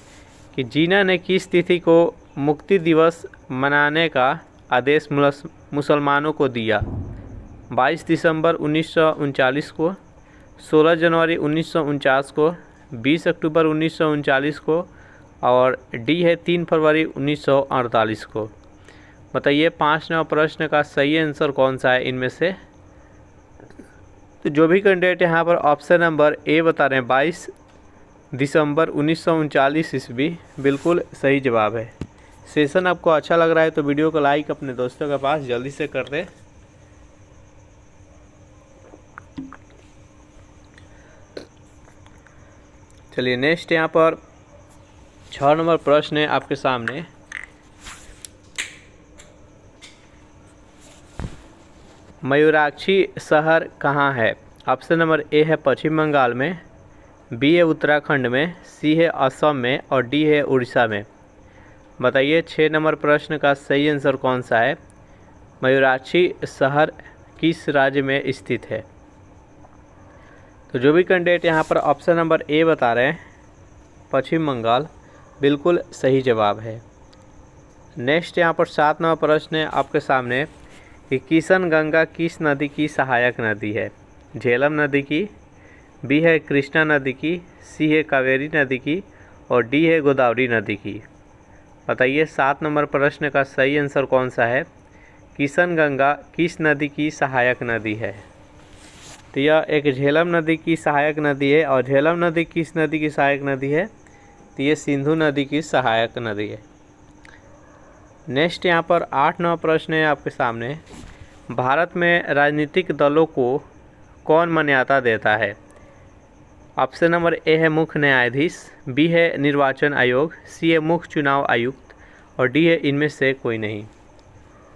कि जीना ने किस तिथि को मुक्ति दिवस मनाने का आदेश मुसलमानों को दिया? 22 दिसंबर 1939 को, 16 जनवरी 1949 को, 20 अक्टूबर 1939 को और डी है 3 फरवरी 1948 को। बताइए 5 नंबर प्रश्न का सही आंसर कौन सा है इनमें से? तो जो भी कैंडिडेट यहाँ पर ऑप्शन नंबर ए बता रहे हैं 22 दिसंबर 1939 ईस्वी, बिल्कुल सही जवाब है। सेशन आपको अच्छा लग रहा है तो वीडियो को लाइक अपने दोस्तों के पास जल्दी से कर दें। चलिए नेक्स्ट यहाँ पर 6 नंबर प्रश्न है आपके सामने। मयूराक्षी शहर कहाँ है? ऑप्शन नंबर ए है पश्चिम बंगाल में, बी है उत्तराखंड में, सी है असम में और डी है उड़ीसा में। बताइए 6 नंबर प्रश्न का सही आंसर कौन सा है? मयूराक्षी शहर किस राज्य में स्थित है? तो जो भी कैंडिडेट यहाँ पर ऑप्शन नंबर ए बता रहे हैं, पश्चिम बंगाल, बिल्कुल सही जवाब है। नेक्स्ट यहाँ पर 7 नंबर प्रश्न है आपके सामने कि किशन गंगा किस नदी की सहायक नदी है? झेलम नदी की, बी है कृष्णा नदी की, सी है कावेरी नदी की और डी है गोदावरी नदी की। बताइए 7 नंबर प्रश्न का सही आंसर कौन सा है? किशन गंगा किस नदी की सहायक नदी है? तो यह एक झेलम नदी की सहायक नदी है। और झेलम नदी किस नदी की सहायक नदी है? तो ये सिंधु नदी की सहायक नदी है। नेक्स्ट यहाँ पर 8 नंबर प्रश्न है आपके सामने, भारत में राजनीतिक दलों को कौन मान्यता देता है? ऑप्शन नंबर ए है मुख्य न्यायाधीश, बी है निर्वाचन आयोग, सी है मुख्य चुनाव आयुक्त और डी है इनमें से कोई नहीं।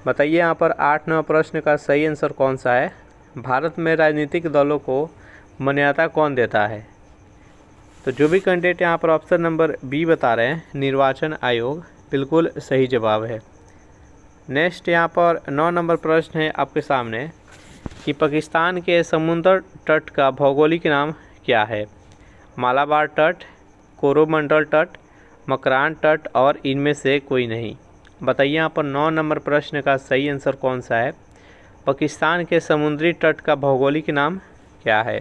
बताइए यहाँ पर 8 नंबर प्रश्न का सही आंसर कौन सा है? भारत में राजनीतिक दलों को मान्यता कौन देता है? तो जो भी कैंडिडेट यहाँ पर ऑप्शन नंबर बी बता रहे हैं, निर्वाचन आयोग, बिल्कुल सही जवाब है। नेक्स्ट यहाँ पर 9 नंबर प्रश्न है आपके सामने कि पाकिस्तान के समुद्र तट का भौगोलिक नाम क्या है? मालाबार तट, कोरोमंडल तट, मकरान तट और इनमें से कोई नहीं। बताइए यहाँ पर 9 नंबर प्रश्न का सही आंसर कौन सा है? पाकिस्तान के समुद्री तट का भौगोलिक नाम क्या है?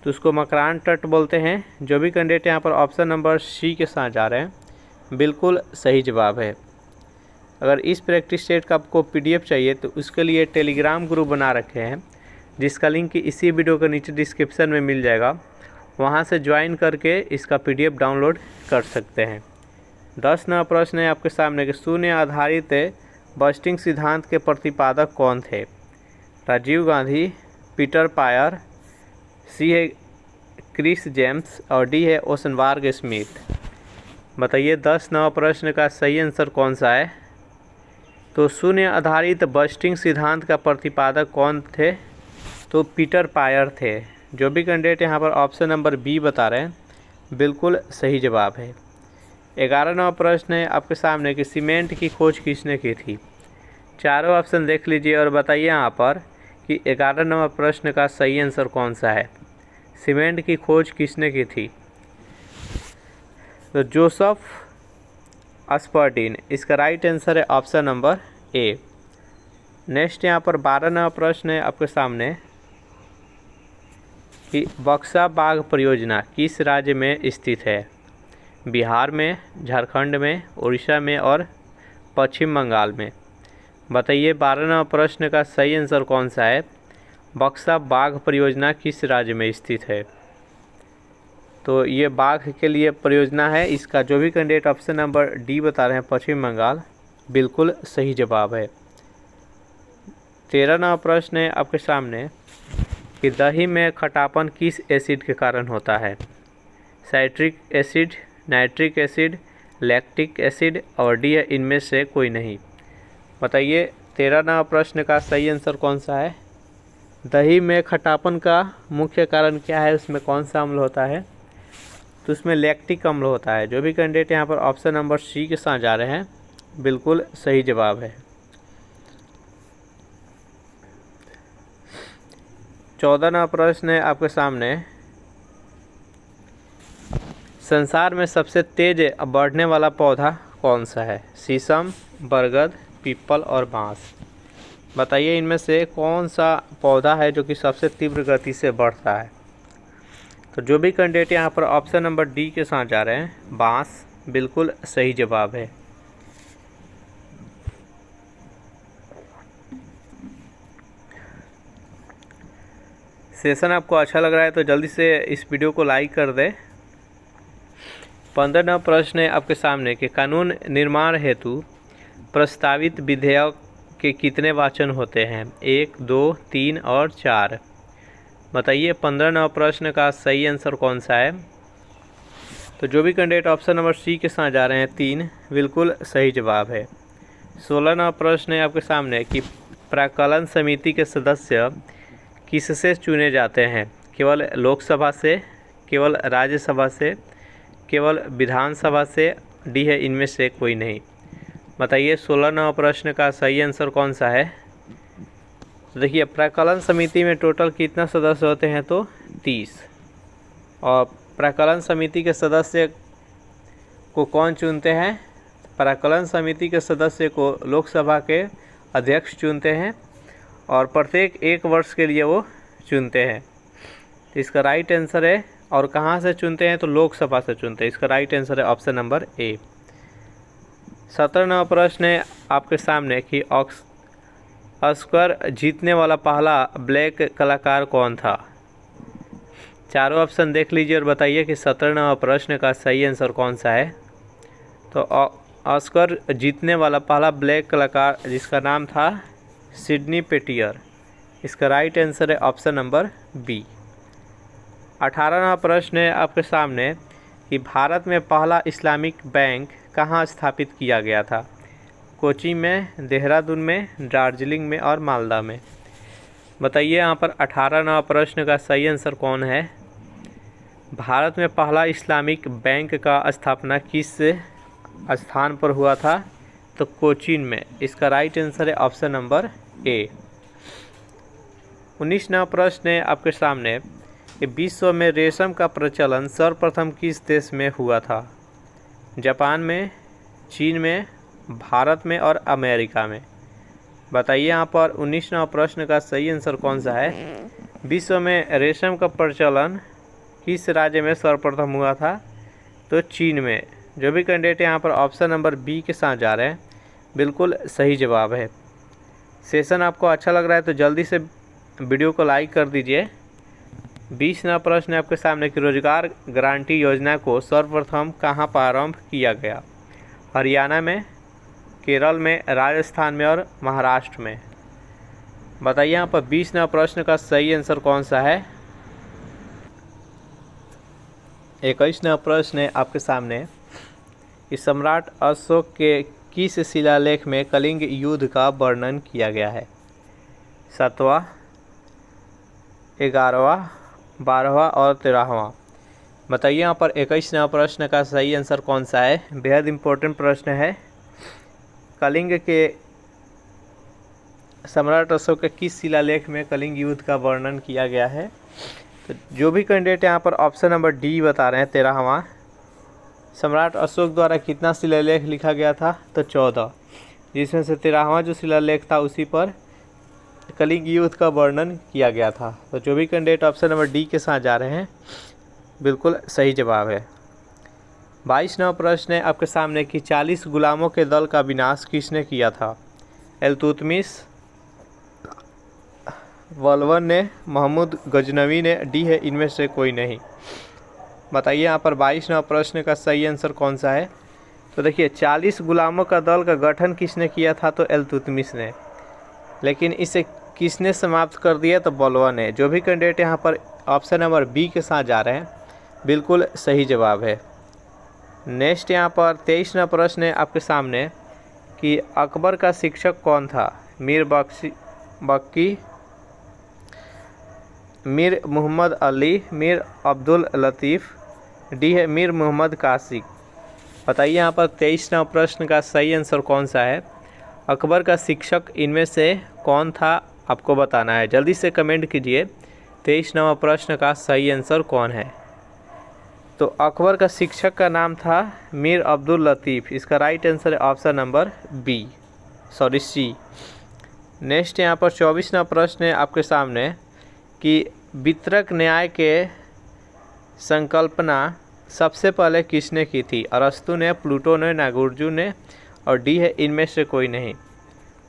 तो उसको मकरान तट बोलते हैं। जो भी कैंडिडेट यहाँ पर ऑप्शन नंबर सी के साथ जा रहे हैं, बिल्कुल सही जवाब है। अगर इस प्रैक्टिस सेट का आपको पीडीएफ चाहिए तो उसके लिए टेलीग्राम ग्रुप बना रखे हैं, जिसका लिंक इसी वीडियो के नीचे डिस्क्रिप्शन में मिल जाएगा। वहां से ज्वाइन करके इसका पीडीएफ डाउनलोड कर सकते हैं। 10 नंबर प्रश्न है आपके सामने कि शून्य आधारित बस्टिंग सिद्धांत के प्रतिपादक कौन थे? राजीव गांधी, पीटर पायर, सी है क्रिस जेम्स और डी है ओसनबार्ग स्मिथ। बताइए 10 नंबर प्रश्न का सही आंसर कौन सा है। तो शून्य आधारित बस्टिंग सिद्धांत का प्रतिपादक कौन थे। तो पीटर पायर थे। जो भी कैंडिडेट यहाँ पर ऑप्शन नंबर बी बता रहे हैं बिल्कुल सही जवाब है। 11 नंबर प्रश्न है आपके सामने कि सीमेंट की खोज किसने की थी। चारों ऑप्शन देख लीजिए और बताइए यहाँ पर कि 11 नंबर प्रश्न का सही आंसर कौन सा है। सीमेंट की खोज किसने की थी। तो जोसेफ अस्पर्टीन, इसका राइट आंसर है ऑप्शन नंबर ए। नेक्स्ट यहाँ पर 12 नंबर प्रश्न है आपके सामने कि बक्सा बाघ परियोजना किस राज्य में स्थित है। बिहार में, झारखंड में, उड़ीसा में और पश्चिम बंगाल में। बताइए 12 नंबर प्रश्न का सही आंसर कौन सा है। बक्सा बाघ परियोजना किस राज्य में स्थित है। तो ये बाघ के लिए परियोजना है। इसका जो भी कैंडिडेट ऑप्शन नंबर डी बता रहे हैं पश्चिम बंगाल, बिल्कुल सही जवाब है। 13 नंबर प्रश्न है आपके सामने कि दही में खटापन किस एसिड के कारण होता है। Citric acid, nitric acid, lactic acid और डी है इनमें से कोई नहीं। बताइए 13 नंबर प्रश्न का सही आंसर कौन सा है। दही में खटापन का मुख्य कारण क्या है, उसमें कौन सा अम्ल होता है। तो उसमें लैक्टिक अम्ल होता है। जो भी कैंडिडेट यहाँ पर ऑप्शन नंबर सी के साथ जा रहे हैं बिल्कुल सही जवाब है। 14 नंबर प्रश्न है आपके सामने, संसार में सबसे तेज बढ़ने वाला पौधा कौन सा है। शीशम, बरगद, पीपल और बांस। बताइए इनमें से कौन सा पौधा है जो कि सबसे तीव्र गति से बढ़ता है। तो जो भी कैंडिडेट यहाँ पर ऑप्शन नंबर डी के साथ जा रहे हैं बांस, बिल्कुल सही जवाब है। सेशन आपको अच्छा लग रहा है तो जल्दी से इस वीडियो को लाइक कर दें। 15 नंबर प्रश्न है आपके सामने कि कानून निर्माण हेतु प्रस्तावित विधेयक के कितने वाचन होते हैं। 1, 2, 3 और 4। बताइए 15 नंबर प्रश्न का सही आंसर कौन सा है। तो जो भी कैंडिडेट ऑप्शन नंबर सी के साथ जा रहे हैं 3, बिल्कुल सही जवाब है। 16 नंबर प्रश्न है आपके सामने कि प्राक्कलन समिति के सदस्य किससे चुने जाते हैं। केवल लोकसभा से, केवल राज्यसभा से, केवल विधानसभा से, डी है इनमें से कोई नहीं। बताइए 16 नंबर प्रश्न का सही आंसर कौन सा है। तो देखिए प्राक्कलन समिति में टोटल कितना सदस्य होते हैं तो 30। और प्राक्कलन समिति के सदस्य को कौन चुनते हैं। प्राक्कलन समिति के सदस्य को लोकसभा के अध्यक्ष चुनते हैं और प्रत्येक 1 वर्ष के लिए वो चुनते हैं। इसका राइट आंसर है, और कहाँ से चुनते हैं तो लोकसभा से चुनते हैं। इसका राइट आंसर है ऑप्शन नंबर ए। 17 नंबर प्रश्न है आपके सामने कि ऑस्कर जीतने वाला पहला ब्लैक कलाकार कौन था। चारों ऑप्शन देख लीजिए और बताइए कि 17 नंबर प्रश्न का सही आंसर कौन सा है। तो ऑस्कर जीतने वाला पहला ब्लैक कलाकार जिसका नाम था सिडनी पेटियर। इसका राइट आंसर है ऑप्शन नंबर बी। 18 नंबर प्रश्न है आपके सामने कि भारत में पहला इस्लामिक बैंक कहाँ स्थापित किया गया था। कोची में, देहरादून में, दार्जिलिंग में और मालदा में। बताइए यहाँ पर 18 नंबर प्रश्न का सही आंसर कौन है। भारत में पहला इस्लामिक बैंक का स्थापना किस स्थान पर हुआ था। तो कोचीन में। इसका राइट आंसर है ऑप्शन नंबर ए। 19 नंबर प्रश्न है आपके सामने कि विश्व में रेशम का प्रचलन सर्वप्रथम किस देश में हुआ था। जापान में, चीन में, भारत में और अमेरिका में। बताइए यहाँ पर 19 नंबर प्रश्न का सही आंसर कौन सा है। विश्व में रेशम का प्रचलन किस राज्य में सर्वप्रथम हुआ था। तो चीन में। जो भी कैंडिडेट यहाँ पर ऑप्शन नंबर बी के साथ जा रहे हैं बिल्कुल सही जवाब है। सेशन आपको अच्छा लग रहा है तो जल्दी से वीडियो को लाइक कर दीजिए। 20 नंबर प्रश्न है आपके सामने कि रोजगार गारंटी योजना को सर्वप्रथम कहाँ प्रारंभ किया गया। हरियाणा में, केरल में, राजस्थान में और महाराष्ट्र में। बताइए यहाँ पर 20 नंबर प्रश्न का सही आंसर कौन सा है। 21 नंबर प्रश्न है आपके सामने कि सम्राट अशोक के किस शिलालेख में कलिंग युद्ध का वर्णन किया गया है? 7वां, 11वां, 12वां और 13वां। बताइए यहाँ पर 21वां प्रश्न का सही आंसर कौन सा है? बेहद इम्पोर्टेंट प्रश्न है। कलिंग के सम्राट अशोक के किस शिलालेख में कलिंग युद्ध का वर्णन किया गया है? तो जो भी कैंडिडेट यहाँ पर ऑप्शन नंबर डी बता रहे हैं 13वां। सम्राट अशोक द्वारा कितना शिलालेख लिखा गया था? तो 14, जिसमें से 13वां जो शिलालेख था उसी पर कलिंग युद्ध का वर्णन किया गया था। तो जो भी कैंडिडेट ऑप्शन नंबर डी के साथ जा रहे हैं बिल्कुल सही जवाब है। 22वां प्रश्न है आपके सामने कि 40 गुलामों के दल का विनाश किसने किया था? इल्तुतमिश, बलबन ने, महमूद गजनवी ने, डी है इनमें से कोई नहीं। बताइए यहाँ पर 22वां प्रश्न का सही आंसर कौन सा है? तो देखिए 40 गुलामों का दल का गठन किसने किया था? तो इल्तुतमिश ने। लेकिन इसे किसने समाप्त कर दिया? तो बलबन ने। जो भी कैंडिडेट यहाँ पर ऑप्शन नंबर बी के साथ जा रहे हैं बिल्कुल सही जवाब है। नेक्स्ट यहाँ पर 23वां प्रश्न है आपके सामने कि अकबर का शिक्षक कौन था? मीर बख्शी, मीर मोहम्मद अली, मीर अब्दुल लतीफ़, डी है मीर मोहम्मद कासिक। बताइए यहाँ पर 23वां प्रश्न का सही आंसर कौन सा है? अकबर का शिक्षक इनमें से कौन था आपको बताना है। जल्दी से कमेंट कीजिए 23वां प्रश्न का सही आंसर कौन है। तो अकबर का शिक्षक का नाम था मीर अब्दुल लतीफ़। इसका राइट आंसर है ऑप्शन नंबर सी। नेक्स्ट यहाँ पर 24वां प्रश्न है आपके सामने कि वितरक न्याय के संकल्पना सबसे पहले किसने की थी? अरस्तु ने, प्लूटो ने, नागार्जुन ने, और डी है इनमें से कोई नहीं।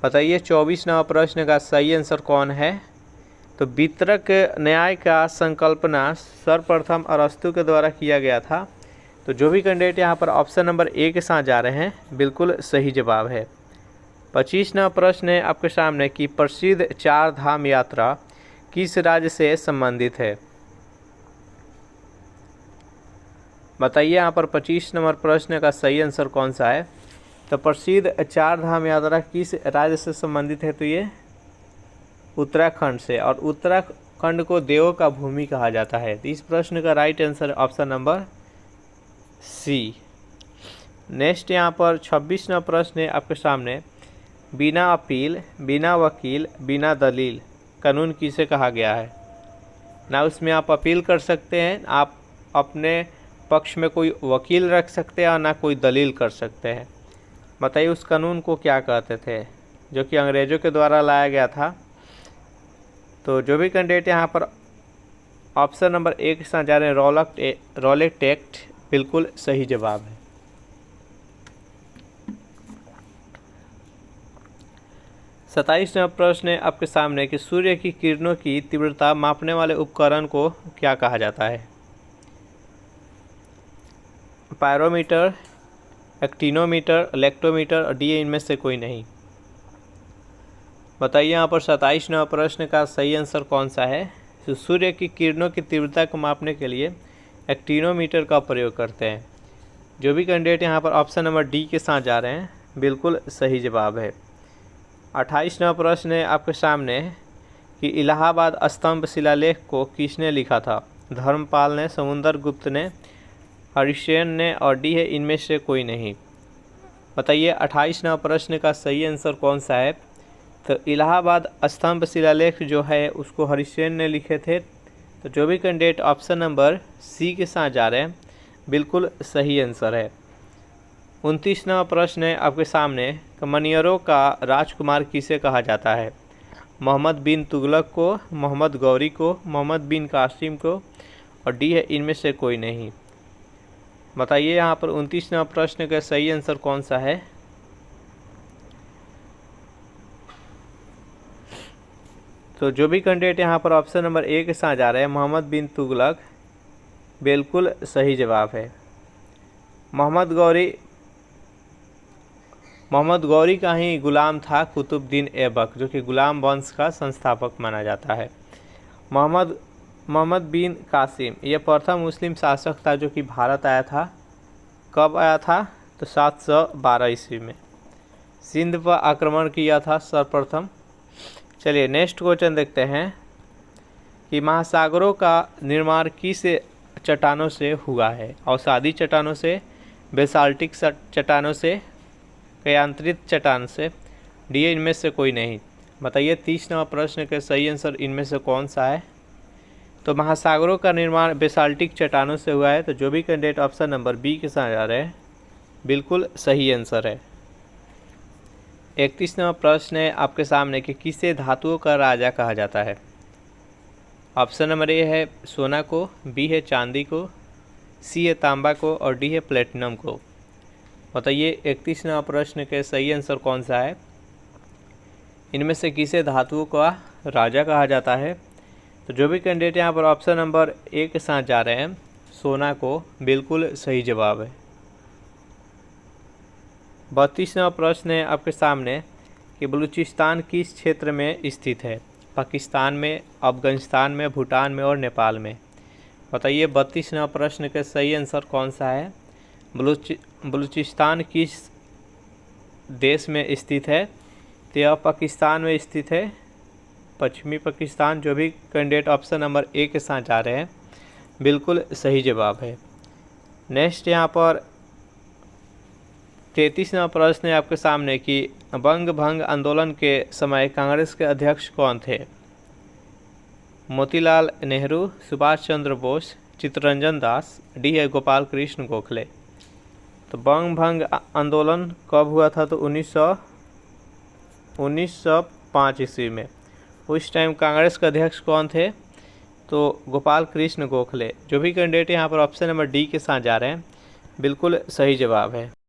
बताइए 24वां प्रश्न का सही आंसर कौन है? तो वितरक न्याय का संकल्पना सर्वप्रथम अरस्तु के द्वारा किया गया था। तो जो भी कैंडिडेट यहाँ पर ऑप्शन नंबर ए के साथ जा रहे हैं बिल्कुल सही जवाब है। 25वां प्रश्न है आपके सामने कि प्रसिद्ध 4 धाम यात्रा किस राज्य से संबंधित है? बताइए यहाँ पर 25 नंबर प्रश्न का सही आंसर कौन सा है? तो प्रसिद्ध 4 धाम यात्रा किस राज्य से संबंधित है? तो ये उत्तराखंड से, और उत्तराखंड को देवों का भूमि कहा जाता है। तो इस प्रश्न का right answer option number C. Next यहाँ पर 26वां प्रश्न है आपके सामने, बिना अपील, बिना वकील, बिना दलील कानून किसे कहा गया है? ना उसमें आप अपील कर सकते हैं, आप अपने पक्ष में कोई वकील रख सकते हैं और ना कोई दलील कर सकते हैं। बताइए उस कानून को क्या कहते थे जो कि अंग्रेज़ों के द्वारा लाया गया था? तो जो भी कैंडिडेट यहाँ पर ऑप्शन नंबर ए के साथ जा रहे हैं रॉलेट एक्ट बिल्कुल सही जवाब है। सत्ताईसवां प्रश्न है आपके सामने कि सूर्य की किरणों की तीव्रता मापने वाले उपकरण को क्या कहा जाता है? पायरोमीटर, एक्टिनोमीटर, इलेक्ट्रोमीटर, और डी इनमें से कोई नहीं। बताइए यहाँ पर 27वां प्रश्न का सही आंसर कौन सा है? तो सूर्य की किरणों की तीव्रता को मापने के लिए एक्टिनोमीटर का प्रयोग करते हैं। जो भी कैंडिडेट यहाँ पर ऑप्शन नंबर डी के साथ जा रहे हैं बिल्कुल सही जवाब है। 28वां प्रश्न है आपके सामने कि इलाहाबाद स्तंभ शिलालेख को किसने लिखा था? धर्मपाल ने, समुद्रगुप्त ने, हरिसेन ने, और डी है इनमें से कोई नहीं। बताइए 28वां प्रश्न का सही आंसर कौन सा है? तो इलाहाबाद स्तंभ शिलालेख जो है उसको हरिसेन ने लिखे थे। तो जो भी कैंडिडेट ऑप्शन नंबर सी के साथ जा रहे हैं बिल्कुल सही आंसर है। 29वां प्रश्न है आपके सामने कि मनियरों का राजकुमार किसे कहा जाता है? मोहम्मद बिन तुगलक को, मोहम्मद गौरी को, मोहम्मद बिन कासिम को, और डी है इनमें से कोई नहीं। बताइए यहाँ पर 29वां प्रश्न का सही आंसर कौन सा है? तो जो भी कैंडिडेट यहाँ पर ऑप्शन नंबर ए के साथ जा रहे हैं मोहम्मद बिन तुगलक बिल्कुल सही जवाब है। मोहम्मद गौरी का ही गुलाम था कुतुबुद्दीन ऐबक, जो कि गुलाम वंश का संस्थापक माना जाता है। मोहम्मद बिन कासिम यह प्रथम मुस्लिम शासक था जो कि भारत आया था। कब आया था? तो 712 ईस्वी में सिंध पर आक्रमण किया था सर्वप्रथम। चलिए नेक्स्ट क्वेश्चन देखते हैं कि महासागरों का निर्माण किस चट्टानों से हुआ है? अवसादी चट्टानों से, बेसाल्टिक चट्टानों से, कयांतरित चट्टान से, डी इनमें से कोई नहीं। बताइए 30 नंबर प्रश्न के सही आंसर इनमें से कौन सा है? तो महासागरों का निर्माण बेसाल्टिक चट्टानों से हुआ है, तो जो भी कैंडिडेट ऑप्शन नंबर बी के साथ जा रहे हैं बिल्कुल सही आंसर है। 31 नंबर प्रश्न है आपके सामने कि किसे धातुओं का राजा कहा जाता है? ऑप्शन नंबर ए है सोना को, बी है चांदी को, सी है तांबा को और डी है प्लेटिनम को। बताइए 31 नंबर प्रश्न के सही आंसर कौन सा है? इनमें से किसे धातुओं का राजा कहा जाता है? तो जो भी कैंडिडेट यहाँ पर ऑप्शन नंबर ए के साथ जा रहे हैं सोना को, बिल्कुल सही जवाब है। 32 नंबर प्रश्न है आपके सामने कि बलूचिस्तान किस क्षेत्र में स्थित है? पाकिस्तान में, अफगानिस्तान में, भूटान में और नेपाल में। बताइए 32 नंबर प्रश्न के सही आंसर कौन सा है? बलूचिस्तान किस देश में स्थित है? तो यह पाकिस्तान में स्थित है, पश्चिमी पाकिस्तान। जो भी कैंडिडेट ऑप्शन नंबर ए के साथ जा रहे हैं बिल्कुल सही जवाब है। नेक्स्ट यहाँ पर 33 नंबर प्रश्न है आपके सामने कि बंग भंग आंदोलन के समय कांग्रेस के अध्यक्ष कौन थे? मोतीलाल नेहरू, सुभाष चंद्र बोस, चित्तरंजन दास, डी है गोपाल कृष्ण गोखले। तो बंग भंग आंदोलन कब हुआ था? तो 1905 ईस्वी में। उस टाइम कांग्रेस के अध्यक्ष कौन थे? तो गोपाल कृष्ण गोखले। जो भी कैंडिडेट यहाँ पर ऑप्शन नंबर डी के साथ जा रहे हैं बिल्कुल सही जवाब है।